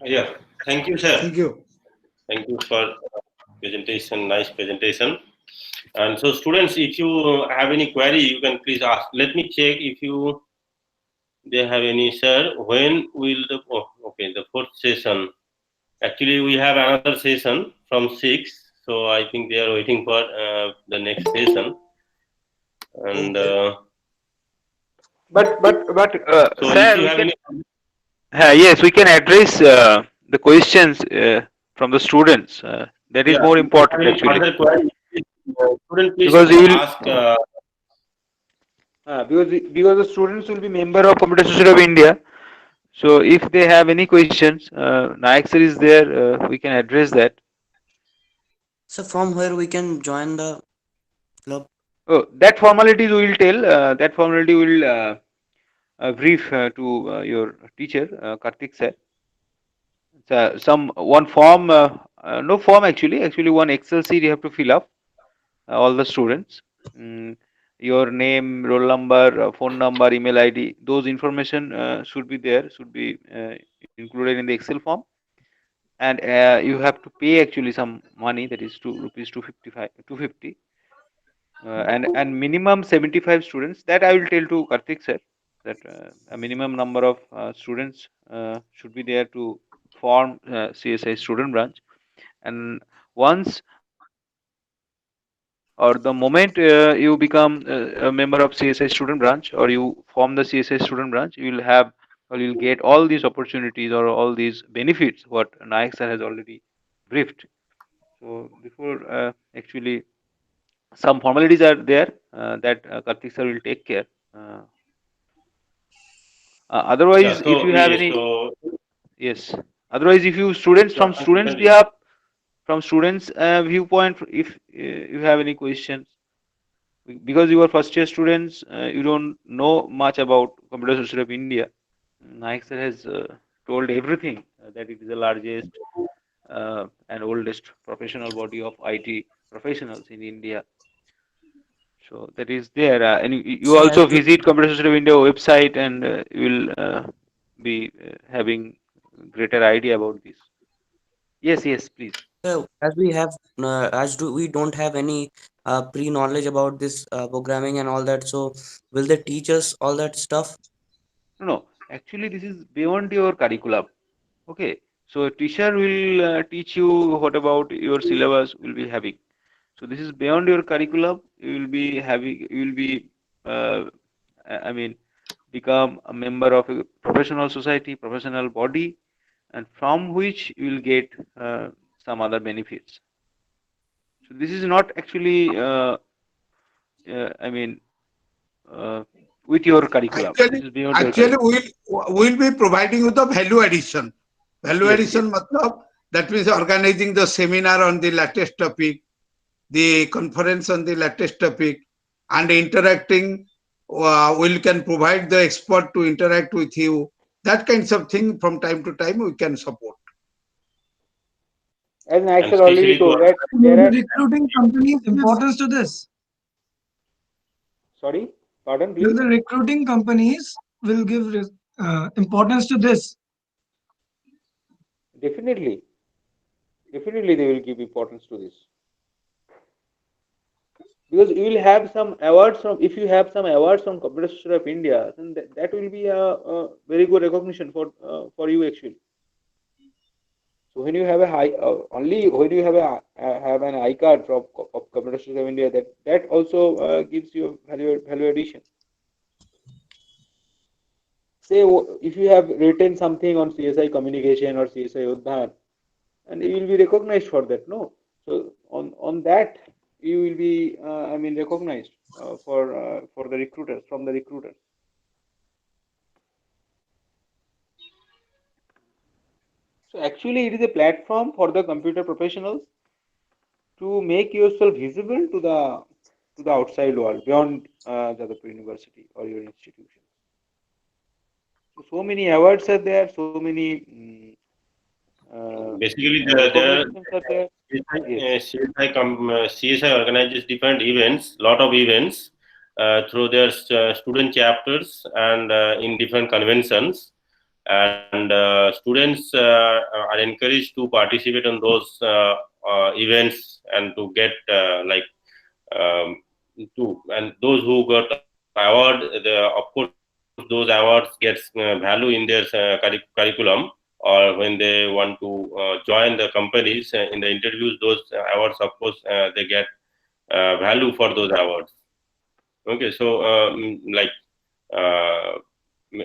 Yeah, thank you, sir. Thank you. Thank you for presentation, nice presentation. And so students, if you have any query, you can please ask. Let me check if they have any, sir. When will the, okay, the fourth session. Actually, we have another session from 6. So I think they are waiting for the next session. And But so sir, if you we have can, any, yes, we can address the questions from the students. That is more important actually. Further query, student, please Because you will- ask. Because the students will be member of Computer Society of India. So if they have any questions, Nayak sir is there. We can address that. So from where we can join the club? Oh, that formalities we will tell. That formality will brief to your teacher, Karthik sir. Some one form, no form actually. Actually, one Excel sheet you have to fill up. All the students, your name, roll number, phone number, email ID. Those information should be there. Should be included in the Excel form. and you have to pay actually some money, that is rupees 250, and minimum 75 students. That I will tell to Karthik sir, that a minimum number of students should be there to form CSI student branch. And once or the moment you become a member of CSI student branch, or you form the CSI student branch, you will have, or you'll get all these opportunities or all these benefits what Nayak sir has already briefed. So before actually some formalities are there that Karthik sir will take care. Uh, Yeah. Otherwise, if So you have any, so yes. Otherwise, if you students yeah, from students continue. behalf, from students viewpoint, if you have any questions, because you are first year students, you don't know much about Computer Society of India. Naik sir has told everything, that it is the largest and oldest professional body of IT professionals in India. So that is there, and you So also as we visit Computer Society of India website, and you will be having greater idea about this. Yes, yes, please. as we have as do we don't have any pre-knowledge about this programming and all that, so will they teach us all that stuff? No, no. Actually, this is beyond your curriculum. Okay. So a teacher will teach you what about your syllabus will be having. So this is beyond your curriculum. You will be having. You will be. Uh, I mean, become a member of a professional society, professional body, and from which you will get some other benefits. So this is not actually. I mean, uh, with your curriculum. This Actually, is beyond your actually, curriculum. we'll be providing you the value addition. Value Yes, yes. addition, matlab, that means organizing the seminar on the latest topic, the conference on the latest topic, and interacting. We can provide the expert to interact with you. That kinds of thing from time to time we can support. As And Naxal already especially to told that Will there are. the recruiting companies importance to this? Sorry, pardon, Will please. the recruiting companies will give importance to this? Definitely, definitely, they will give importance to this, because you will have some awards from. If you have some awards from Computer Society of India, then that will be a very good recognition for you actually. So when you have a high, only when you have a have an iCard from of Computer Society of India, that also gives you value addition. Say if you have written something on CSI communication or CSI Udhan, and you will be recognized for that, no? So on that you will be I mean recognized for the recruiters, from the recruiters. So actually it is a platform for the computer professionals to make yourself visible to the outside world beyond Jadavpur University or your institution. So many awards are there, so many basically there recognitions are there. Yes. CSI organizes different events, lot of events through their student chapters and in different conventions. And students are encouraged to participate in those events and to get um, and those who got award, of course those awards gets value in their curriculum, or when they want to join the companies in the interviews, those awards, of course, they get value for those awards. Okay, so uh,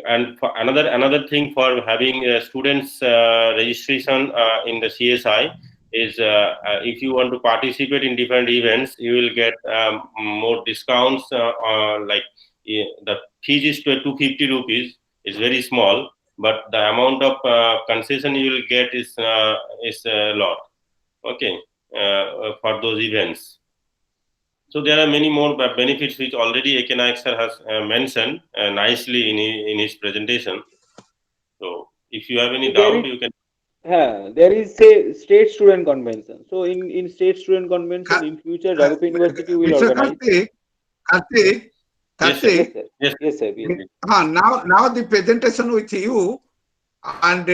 and for another thing for having students registration in the CSI is if you want to participate in different events, you will get more discounts. The fees is 250 rupees. Is very small, but the amount of concession you will get is a lot. Okay, for those events. So there are many more benefits which already AK Naik sir has mentioned nicely in his presentation. So if you have So any there doubt, is you can. there is say state student convention. So in state student convention Ka- in future, Jadavpur University will Mr. organize. Karthik, Karthik, Yes, sir. Yes, Karthik, sir. Yes. Yes, sir. Yes. Yes. now the presentation with you, and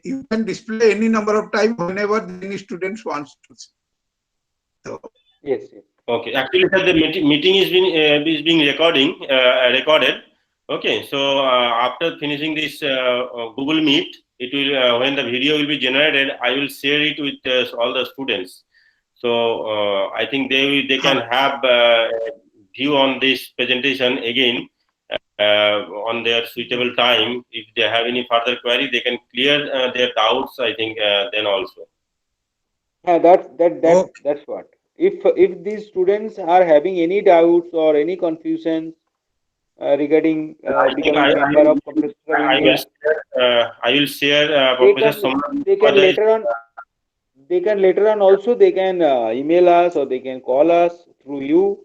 you can display any number of times whenever any students wants to see. So, Yes, yes. Okay, actually, sir, the meeting is being recorded. Okay, so after finishing this Google Meet, it will when the video will be generated, I will share it with all the students. So I think they can have view on this presentation again on their suitable time. If they have any further query, they can clear their doubts. I think then also. Yeah, okay. that's what. If these students are having any doubts or any confusions regarding I think becoming member of Computer Center of India, I will share they Professor can Somnath they can Mukhopadhyay's. later on also they can email us or they can call us through you.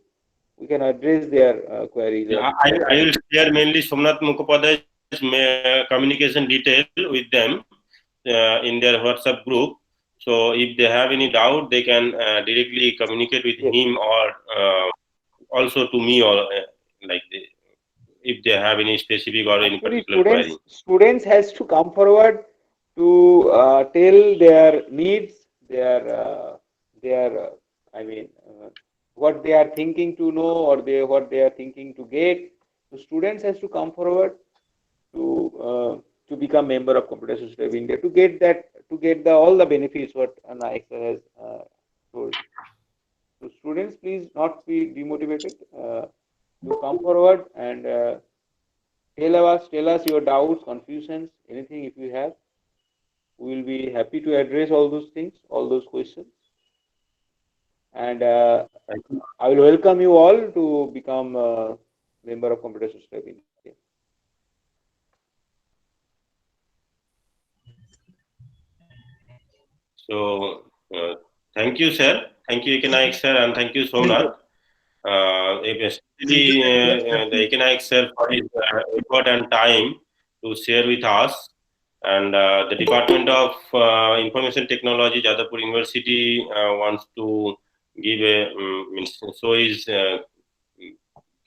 We can address their queries or Yeah, their I will doubts. share mainly Somnath Mukhopadhyay's communication detail with them in their WhatsApp group. So if they have any doubt, they can directly communicate with Yes. him or also to me or like if they have any specific or any Actually, particular query. students has to come forward to tell their needs, their I mean, what they are thinking to know or what they are thinking to get. So students has to come forward to become member of Computer Society of India to get the all the benefits what Naik sir has told. So students, please not be demotivated. To come forward and tell us your doubts, confusions, anything if you have. We will be happy to address all those things, all those questions. And I will welcome you all to become a member of Computer Society of India. So thank you, sir. Thank you, Ekanaik sir, and thank you, Somnath. Thank you Especially very much. the Economic Cell for his effort and time to share with us. And the Department of Information Technology, Jadavpur University, wants to give a so is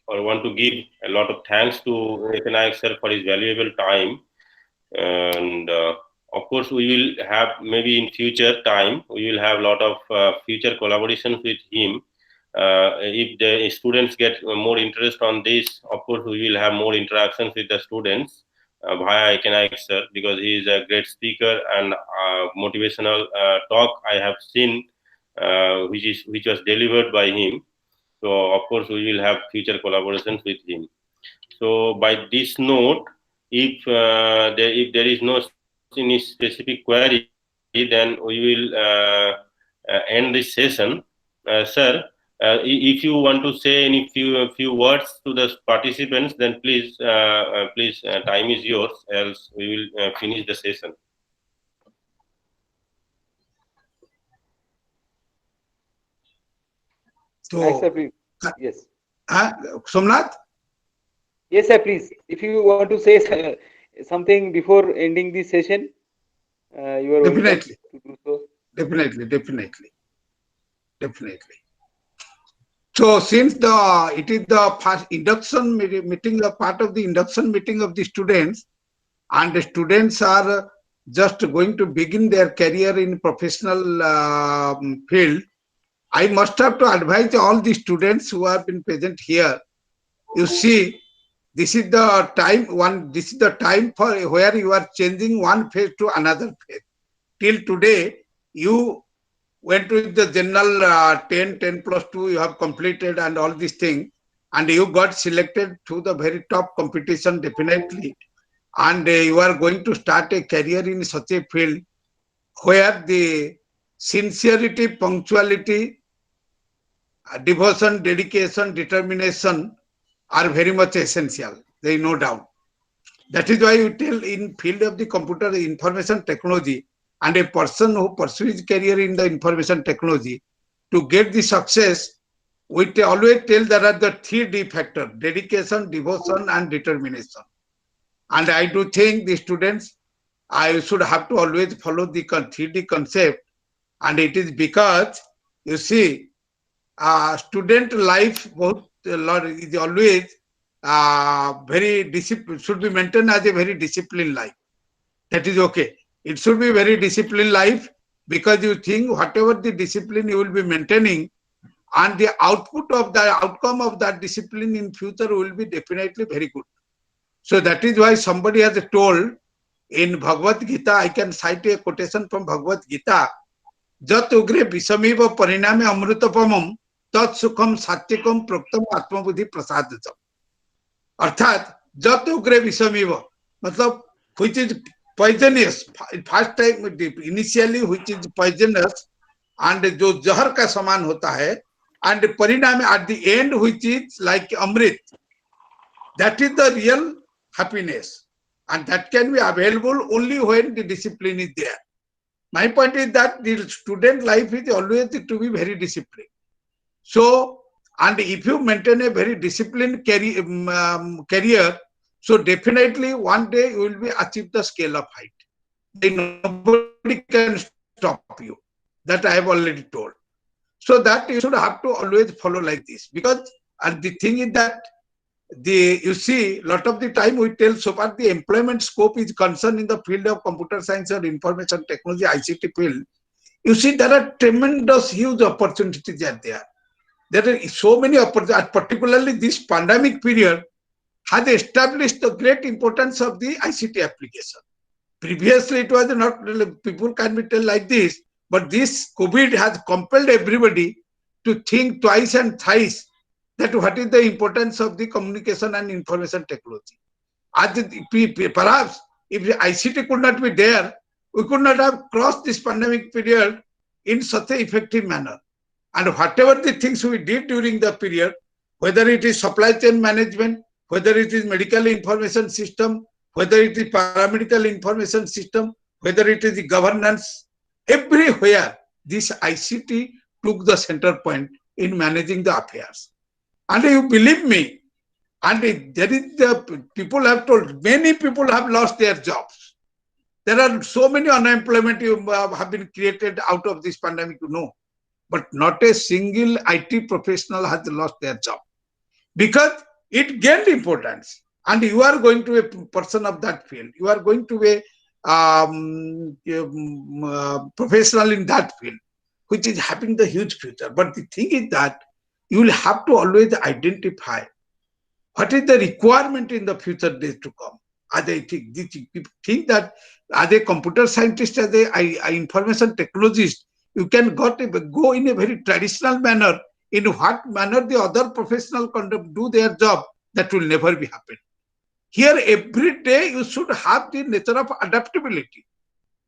or want to give a lot of thanks to Economic Cell for his valuable time. And of course, we will have maybe in future time we will have a lot of future collaborations with him if the students get more interest on this, of course, we will have more interactions with the students via Economic sir because he is a great speaker and motivational talk I have seen, which was delivered by him. So, of course, we will have future collaborations with him. So, by this note, if there is no any specific query, then we will end this session, sir. If you want to say any few words to the participants, then please, time is yours. Else we will finish the session. Naik sir, So, please. Yes. Somnath? Yes, sir, please. If you want to say something before ending this session, you are welcome Definitely, to do so. definitely. So since it is the first induction meeting, the part of the induction meeting of the students, and the students are just going to begin their career in professional field, I must have to advise all the students who have been present here. You see, this is the time this is the time for where you are changing one phase to another phase. Till today, you went with the general 10 plus 2, you have completed and all these things, and you got selected to the very top competition definitely. And you are going to start a career in such a field where the sincerity, punctuality, devotion, dedication, determination are very much essential. There is no doubt. That is why you tell in field of the computer information technology, and a person who pursues career in the information technology to get the success, we always tell there are the 3D factor: dedication, devotion, and determination. And I do think the students, I should have to always follow the 3D concept, and it is because you see, student life both is always very disciplined, should be maintained as a very disciplined life. that is okay. It should be very disciplined life, because you think whatever the discipline you will be maintaining, and the outcome of that discipline in future will be definitely very good. So that is why somebody has told in Bhagavad Gita, I can cite a quotation from Bhagavad Gita, Jat ugre visamiva pariname amrutapamam tat sukham satyakam proktam atmabuddhi prasadajam. अर्थात जत उग्रे विषमिव, मतलब which is poisonous, first time initially which is poisonous and जो जहर का समान होता है, and परिणाम at the end which is like amrit, that is the real happiness, and that can be available only when the discipline is there. My point is that the student life is always to be very disciplined. So, and if you maintain a very disciplined career, so definitely one day you will be achieve the scale of height. Then nobody can stop you. That I have already told. So that you should have to always follow like this, because and the thing is that you see, lot of the time we tell so far the employment scope is concerned in the field of computer science or information technology, ICT field. You see, there are tremendous huge opportunities out there. There are so many opportunities, particularly this pandemic period has established the great importance of the ICT application. Previously, it was not, people can be tell like this, but this COVID has compelled everybody to think twice and thrice that what is the importance of the communication and information technology. Perhaps if the ICT could not be there, we could not have crossed this pandemic period in such an effective manner. And whatever the things we did during the period, whether it is supply chain management, whether it is medical information system, whether it is paramedical information system, whether it is the governance, everywhere this ICT took the center point in managing the affairs. And you believe me, and there is the people have told, many people have lost their jobs. There are so many unemployment have been created out of this pandemic, you know. But not a single IT professional has lost their job, because it gained importance, and you are going to a person of that field. You are going to a professional in that field, which is having the huge future. But the thing is that you will have to always identify what is the requirement in the future days to come. Are they think that are they computer scientists, are they information technologists? You can go in a very traditional manner. In what manner the other professional do their job, that will never be happen. Here, every day you should have the nature of adaptability.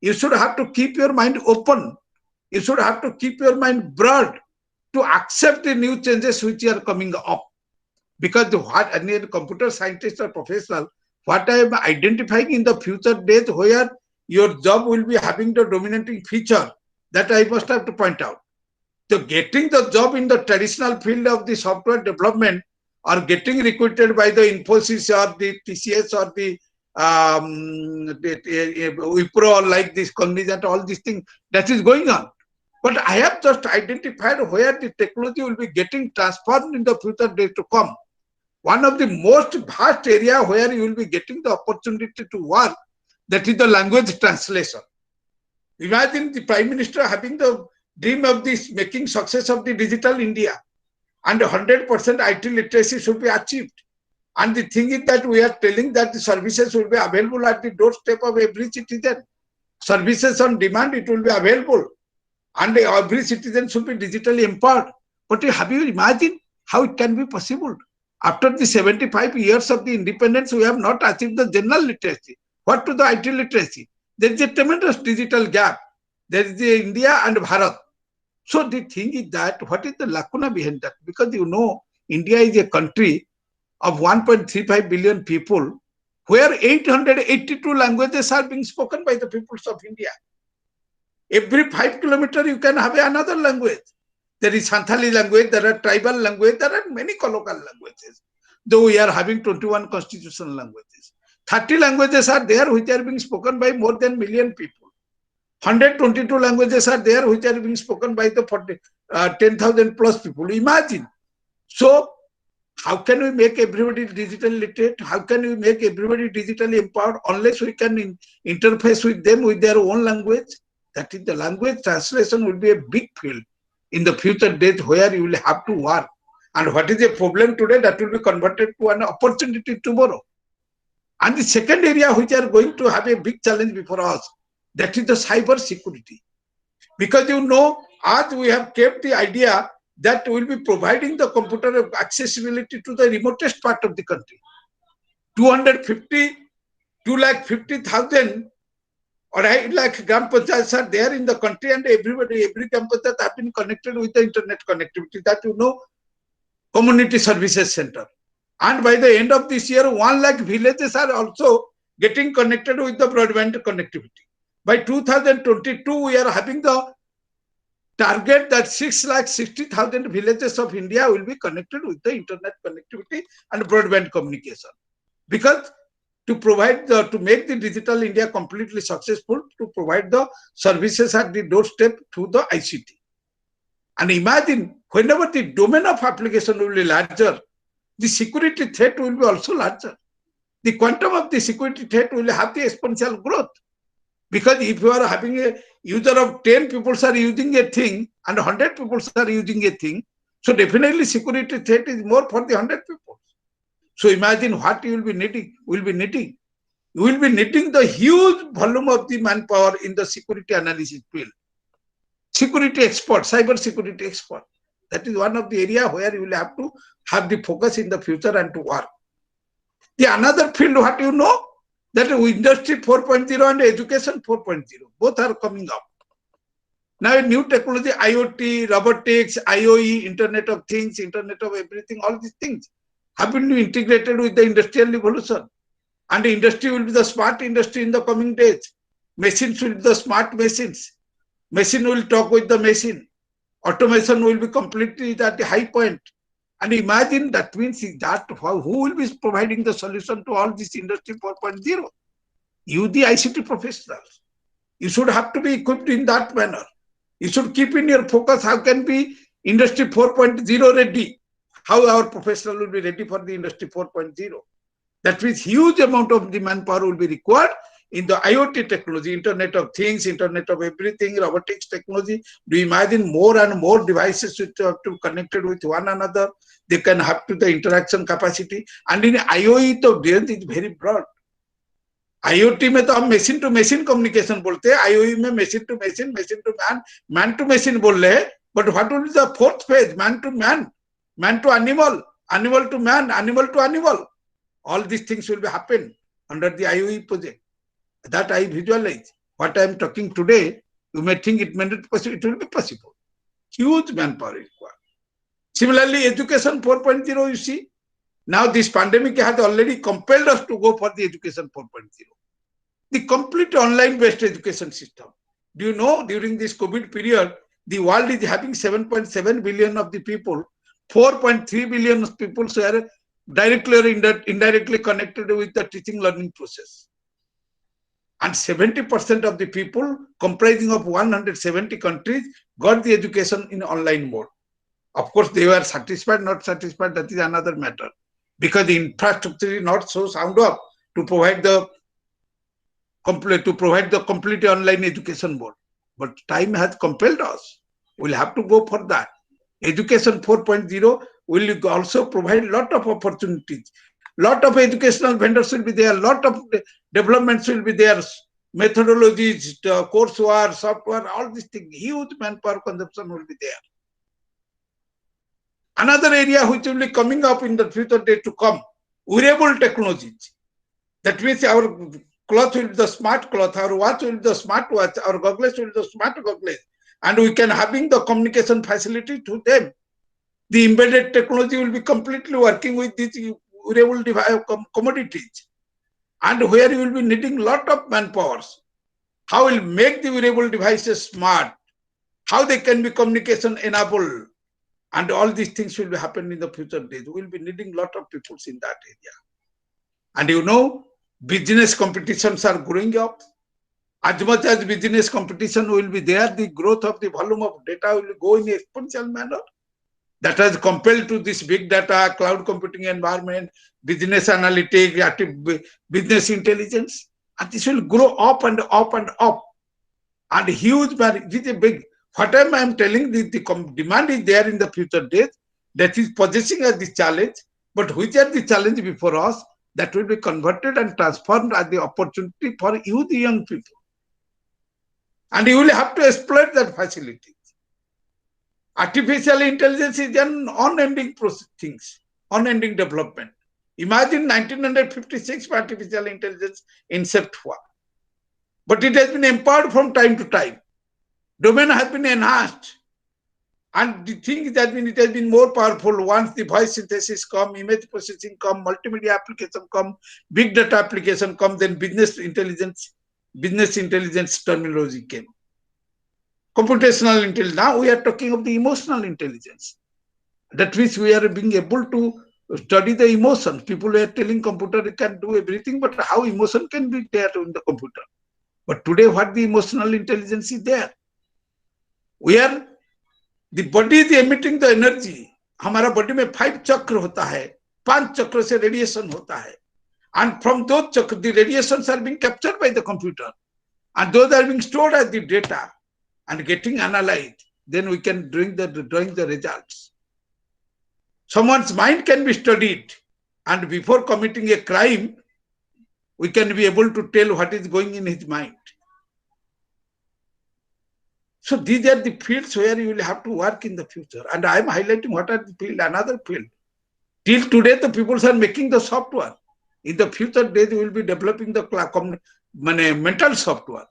You should have to keep your mind open. You should have to keep your mind broad to accept the new changes which are coming up. Because what any computer scientist or professional, what I am identifying in the future days where your job will be having the dominating feature, that I must have to point out. So getting the job in the traditional field of the software development, or getting recruited by the Infosys or the TCS or the Wipro, or like this Cognizant, all these things, that is going on. But I have just identified where the technology will be getting transformed in the future days to come. One of the most vast area where you will be getting the opportunity to work, that is the language translation. Imagine the Prime Minister having the dream of this, making success of the digital India, and 100% IT literacy should be achieved. And the thing is that we are telling that the services will be available at the doorstep of every citizen. Services on demand, it will be available. And every citizen should be digitally empowered. But have you imagined how it can be possible? After the 75 years of the independence, we have not achieved the general literacy. What to the IT literacy? There is a tremendous digital gap. There is the India and Bharat. So the thing is that what is the lacuna behind that? Because you know, India is a country of 1.35 billion people, where 882 languages are being spoken by the peoples of India. Every 5 kilometers you can have another language. There is Santhali language, there are tribal language, there are many colloquial languages. Though we are having 21 constitutional languages. 30 languages are there which are being spoken by more than 1 million people. 122 languages are there which are being spoken by the 10,000 plus people. Imagine. So How can we make everybody digital literate? How can we make everybody digitally empowered unless we can interface with them with their own language? That is, the language translation will be a big field in the future days where you will have to work. And what is a problem today that will be converted to an opportunity tomorrow. And the second area which are going to have a big challenge before us, that is the cyber security. Because as we have kept the idea that we will be providing the computer accessibility to the remotest part of the country. 250,000 or 8 lakh gram panchayats are there in the country, and every gram panchayat have been connected with the internet connectivity, that community services center. And by the end of this year, 1 lakh villages are also getting connected with the broadband connectivity. By 2022, we are having the target that 6,60,000 villages of India will be connected with the internet connectivity and broadband communication. Because to make the digital India completely successful, to provide the services at the doorstep through the ICT. And imagine, whenever the domain of application will be larger, the security threat will be also larger. The quantum of the security threat will have the exponential growth. Because if you are having a user of 10 people are using a thing and 100 people are using a thing, so definitely security threat is more for the 100 people. So imagine what you will be needing. You will be needing the huge volume of the manpower in the security analysis field. Security expert, cyber security expert. That is one of the area where you will have to have the focus in the future and to work. The another field, what you know, that Industry 4.0 and Education 4.0, both are coming up. Now, new technology, IoT, robotics, IoE, Internet of Things, Internet of Everything, all these things have been integrated with the industrial revolution. And the industry will be the smart industry in the coming days. Machines will be the smart machines. Machine will talk with the machine. Automation will be completely at the high point. And imagine, that means that who will be providing the solution to all this Industry 4.0? You, the ICT professionals. You should have to be equipped in that manner. You should keep in your focus how can be Industry 4.0 ready. How our professional will be ready for the Industry 4.0. That means huge amount of the manpower will be required in the IoT technology, Internet of Things, Internet of Everything, robotics technology. Do you imagine more and more devices which have to be connected with one another? They can have to the interaction capacity. And in IoE, the range is very broad. IoT में तो हम machine to machine communication बोलते हैं, IoE में machine to machine, machine to man, man to machine बोल रहे हैं. But what will be the fourth phase? Man to man, man to animal, animal to man, animal to animal. All these things will be happen under the IoE project. That I visualize. What I am talking today, you may think it may not possible. It will be possible. Huge manpower required. Similarly, Education 4.0, you see, now this pandemic has already compelled us to go for the Education 4.0. The complete online-based education system. Do you know, during this COVID period, the world is having 7.7 billion of the people, 4.3 billion people who are directly or indirectly connected with the teaching learning process. And 70% of the people, comprising of 170 countries, got the education in online mode. Of course, they were satisfied, not satisfied, that is another matter. Because the infrastructure is not so sound up to provide the complete online education mode. But time has compelled us. We'll have to go for that. Education 4.0 will also provide a lot of opportunities. Lot of educational vendors will be there. Lot of developments will be there. Methodologies, courseware, software, all these things. Huge manpower consumption will be there. Another area which will be coming up in the future days to come, wearable technologies. That means our cloth will be the smart cloth, our watch will be the smart watch, our goggles will be the smart goggles, and we can having the communication facility to them. The embedded technology will be completely working with these wearable device commodities, and where you will be needing lot of manpowers. How will make the wearable devices smart? How they can be communication enabled? And all these things will be happening in the future days. We will be needing lot of people in that area. And you know, business competitions are growing up. As much as business competition will be there, the growth of the volume of data will go in an exponential manner. that has compelled to this big data, cloud computing environment, business analytics, business intelligence. And this will grow up and up and up. And huge, this is a big, whatever I am telling, the demand is there in the future days that is possessing us the challenge, but which are the challenge before us that will be converted and transformed as the opportunity for you, the young people. And you will have to exploit that facility. Artificial intelligence is an unending process, unending development. Imagine 1956 artificial intelligence incept war. But it has been empowered from time to time. Domain has been enhanced. And the thing is that it has been more powerful once the voice synthesis come, image processing come, multimedia application come, big data application come, then business intelligence terminology came. Computational intelligence. Now we are talking of the emotional intelligence. That means we are being able to study the emotions. People were telling computer it can do everything, but how emotion can be there in the computer? But today, what the emotional intelligence is there? Where the body is emitting the energy. हमारा body में 5 चक्र होता है, 5 चक्र से radiation होता है, and from those चक्र the radiations are being captured by the computer, and those are being stored as the data and getting analyzed. Then we can drawing the results. Someone's mind can be studied, and before committing a crime, we can be able to tell what is going in his mind. So these are the fields where you will have to work in the future. And I am highlighting what are the field, another field. Till today, the people are making the software. In the future days, we will be developing the mental software.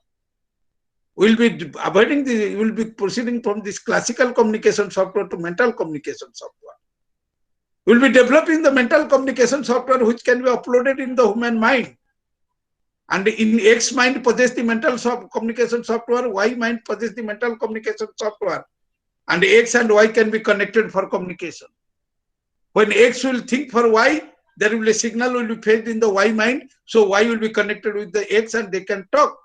We will be avoiding we will be proceeding from this classical communication software to mental communication software. We will be developing the mental communication software which can be uploaded in the human mind. And in X mind possess the mental communication software, Y mind possess the mental communication software. And X and Y can be connected for communication. When X will think for Y, there will be a signal will be fed in the Y mind. So Y will be connected with the X and they can talk.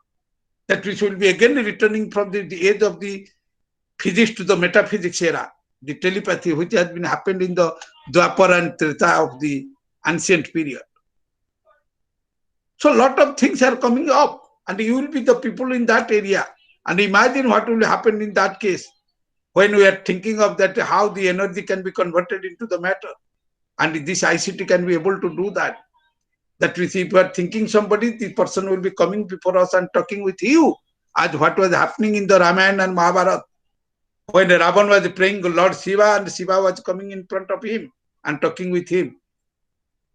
That which will be again returning from the age of the physics to the metaphysics era. The telepathy which has been happened in the Dwapar and Treta of the ancient period. So a lot of things are coming up and you will be the people in that area. And imagine what will happen in that case when we are thinking of that, how the energy can be converted into the matter. And this ICT can be able to do that. That means if you are thinking somebody, the person will be coming before us and talking with you as what was happening in the Ramayana and Mahabharata. When Ravan was praying Lord Shiva and Shiva was coming in front of him and talking with him.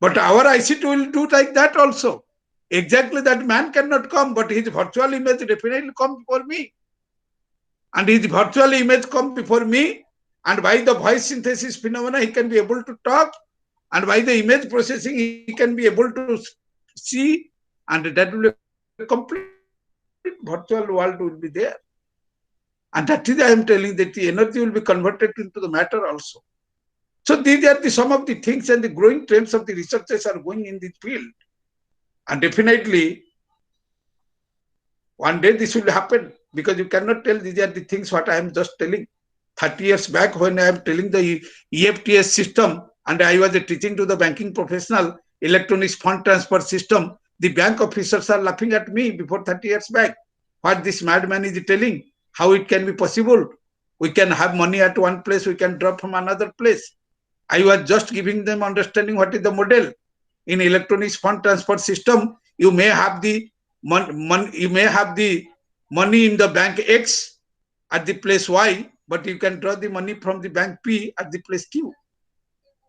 But our ICT will do like that also. Exactly that man cannot come, but his virtual image definitely come before me. And his virtual image come before me, and by the voice synthesis phenomena, he can be able to talk, and by the image processing, he can be able to see, and that will be a complete virtual world will be there. And that is I am telling that the energy will be converted into the matter also. So these are some of the things and the growing trends of the researchers are going in this field. And definitely, one day this will happen because you cannot tell these are the things what I am just telling. 30 years back when I am telling the EFTS system and I was teaching to the banking professional electronic fund transfer system, the bank officers are laughing at me before 30 years back. What this madman is telling, how it can be possible. We can have money at one place, we can drop from another place. I was just giving them understanding what is the model. In electronic fund transfer system, you may have the money in the bank X at the place Y, but you can draw the money from the bank P at the place Q.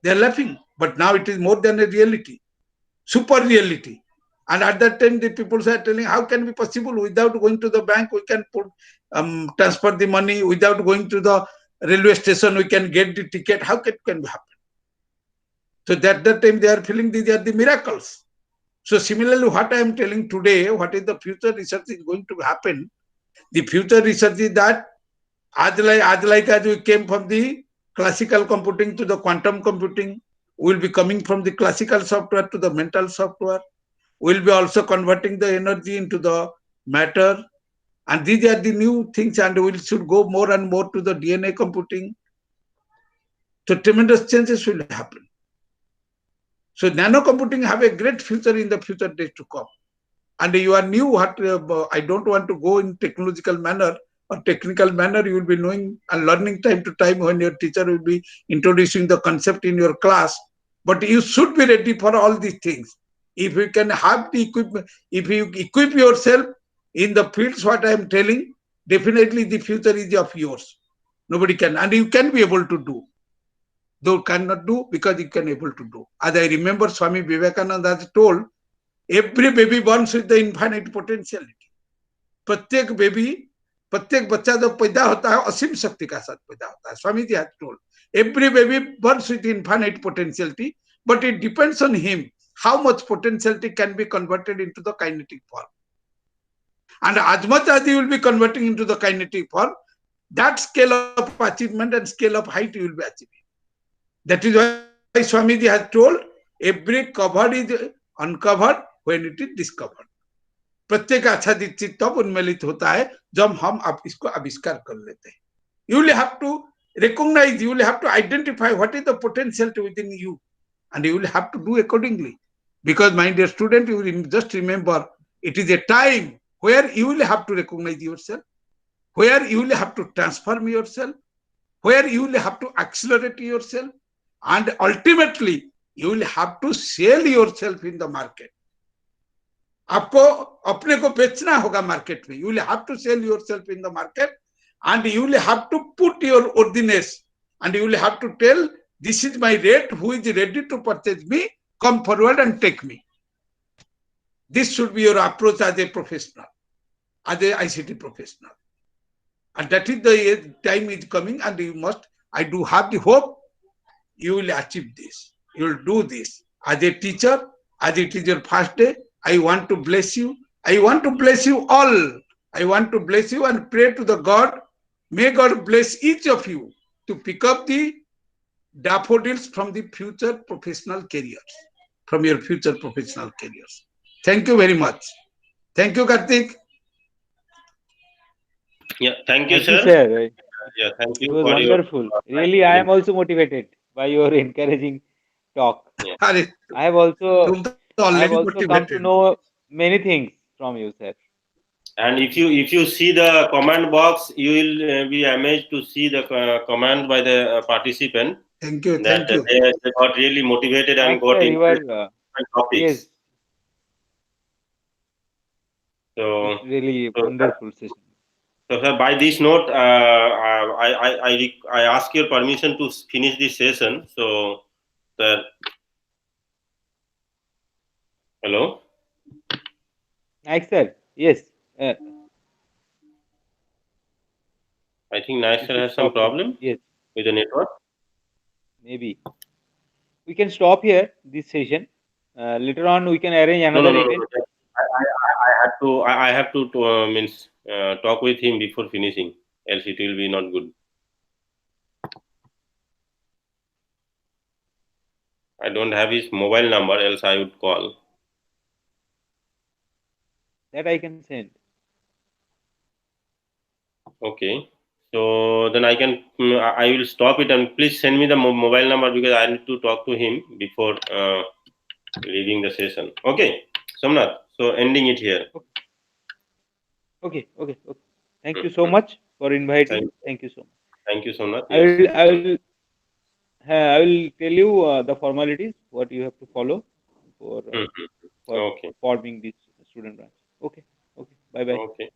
They are laughing, but now it is more than a reality, super reality. And at that time, the people are telling, how can it be possible without going to the bank? We can transfer the money without going to the railway station. We can get the ticket. How can it happen? So at that time they are feeling these are the miracles. So similarly, what I am telling today, what is the future research is going to happen? The future research is that as we came from the classical computing to the quantum computing, we will be coming from the classical software to the mental software. We will be also converting the energy into the matter. And these are the new things, and we should go more and more to the DNA computing. So tremendous changes will happen. So nano computing have a great future in the future days to come. And you are new what I don't want to go in technological manner or technical manner. You will be knowing and learning time to time when your teacher will be introducing the concept in your class. But you should be ready for all these things. If you can have the equipment, if you equip yourself in the fields what I am telling, definitely the future is of yours. Nobody can, and you can be able to do. Though cannot do because you can able to do. As I remember, Swami Vivekananda has told, every baby born with the infinite potentiality. प्रत्येक baby, प्रत्येक बच्चा जब पैदा होता है असीम शक्ति का साथ पैदा होता है. Swami ji had told, every baby born with infinite potentiality, but it depends on him how much potentiality can be converted into the kinetic form. And as much as you will be converting into the kinetic form, that scale of achievement and scale of height you will be achieving. That is why Swamiji has told, every covered is uncovered when it is discovered. प्रत्येक आच्छादित तब उन्मेलित होता है जब हम इसको आविष्कार कर लेते हैं. You will have to recognize, you will have to identify what is the potential within you, and you will have to do accordingly. Because my dear student, you will just remember, it is a time where you will have to recognize yourself, where you will have to transform yourself, where you will have to accelerate yourself, and ultimately you will have to sell yourself in the market. आपको अपने को बेचना होगा market में. You will have to sell yourself in the market, and you will have to put your ordinance, and you will have to tell, this is my rate, who is ready to purchase me, come forward and take me. This should be your approach as a professional, as a ICT professional. And that is the time is coming, and you must, I do have the hope, you will achieve this. You will do this. As a teacher, as it is your first day, I want to bless you. I want to bless you all. I want to bless you and pray to the God. May God bless each of you to pick up the daffodils from the future professional careers, from your future professional careers. Thank you very much. Thank you, Karthik. Yeah, thank you, Thank you, sir. sir. Yeah, thank It you was for wonderful. Really, I am also motivated by your encouraging talk. Arey, I have also तुम तो already come to motivated. know many things from you, sir. And if you see the comment box, you will be amazed to see the comment by the participant Thank you. that Thank you. they got really motivated and Thanks, got sir. You interested are, in topics. yes, So, it's really so, wonderful session. so sir, by this note, I ask your permission to finish this session. So, sir, hello. Thanks, sir. Yes. I think Naik We sir should has some stop here. problem Yes, with the network. maybe. We can stop here this session. Later on, we can arrange No, another no, no, no, event. no. I have to means talk with him before finishing, else it will be not good. I don't have his mobile number, else I would call. That I can send. Okay. So then I can, I will stop it, and please send me the mobile number because I need to talk to him before leaving the session. Okay, Somnath. So ending it here. Okay. Thank you so much for inviting. Thank you so much. Thank you, Somnath. I Yes. will tell you the formalities what you have to follow for Okay. forming this student branch. Okay. Bye bye. Okay.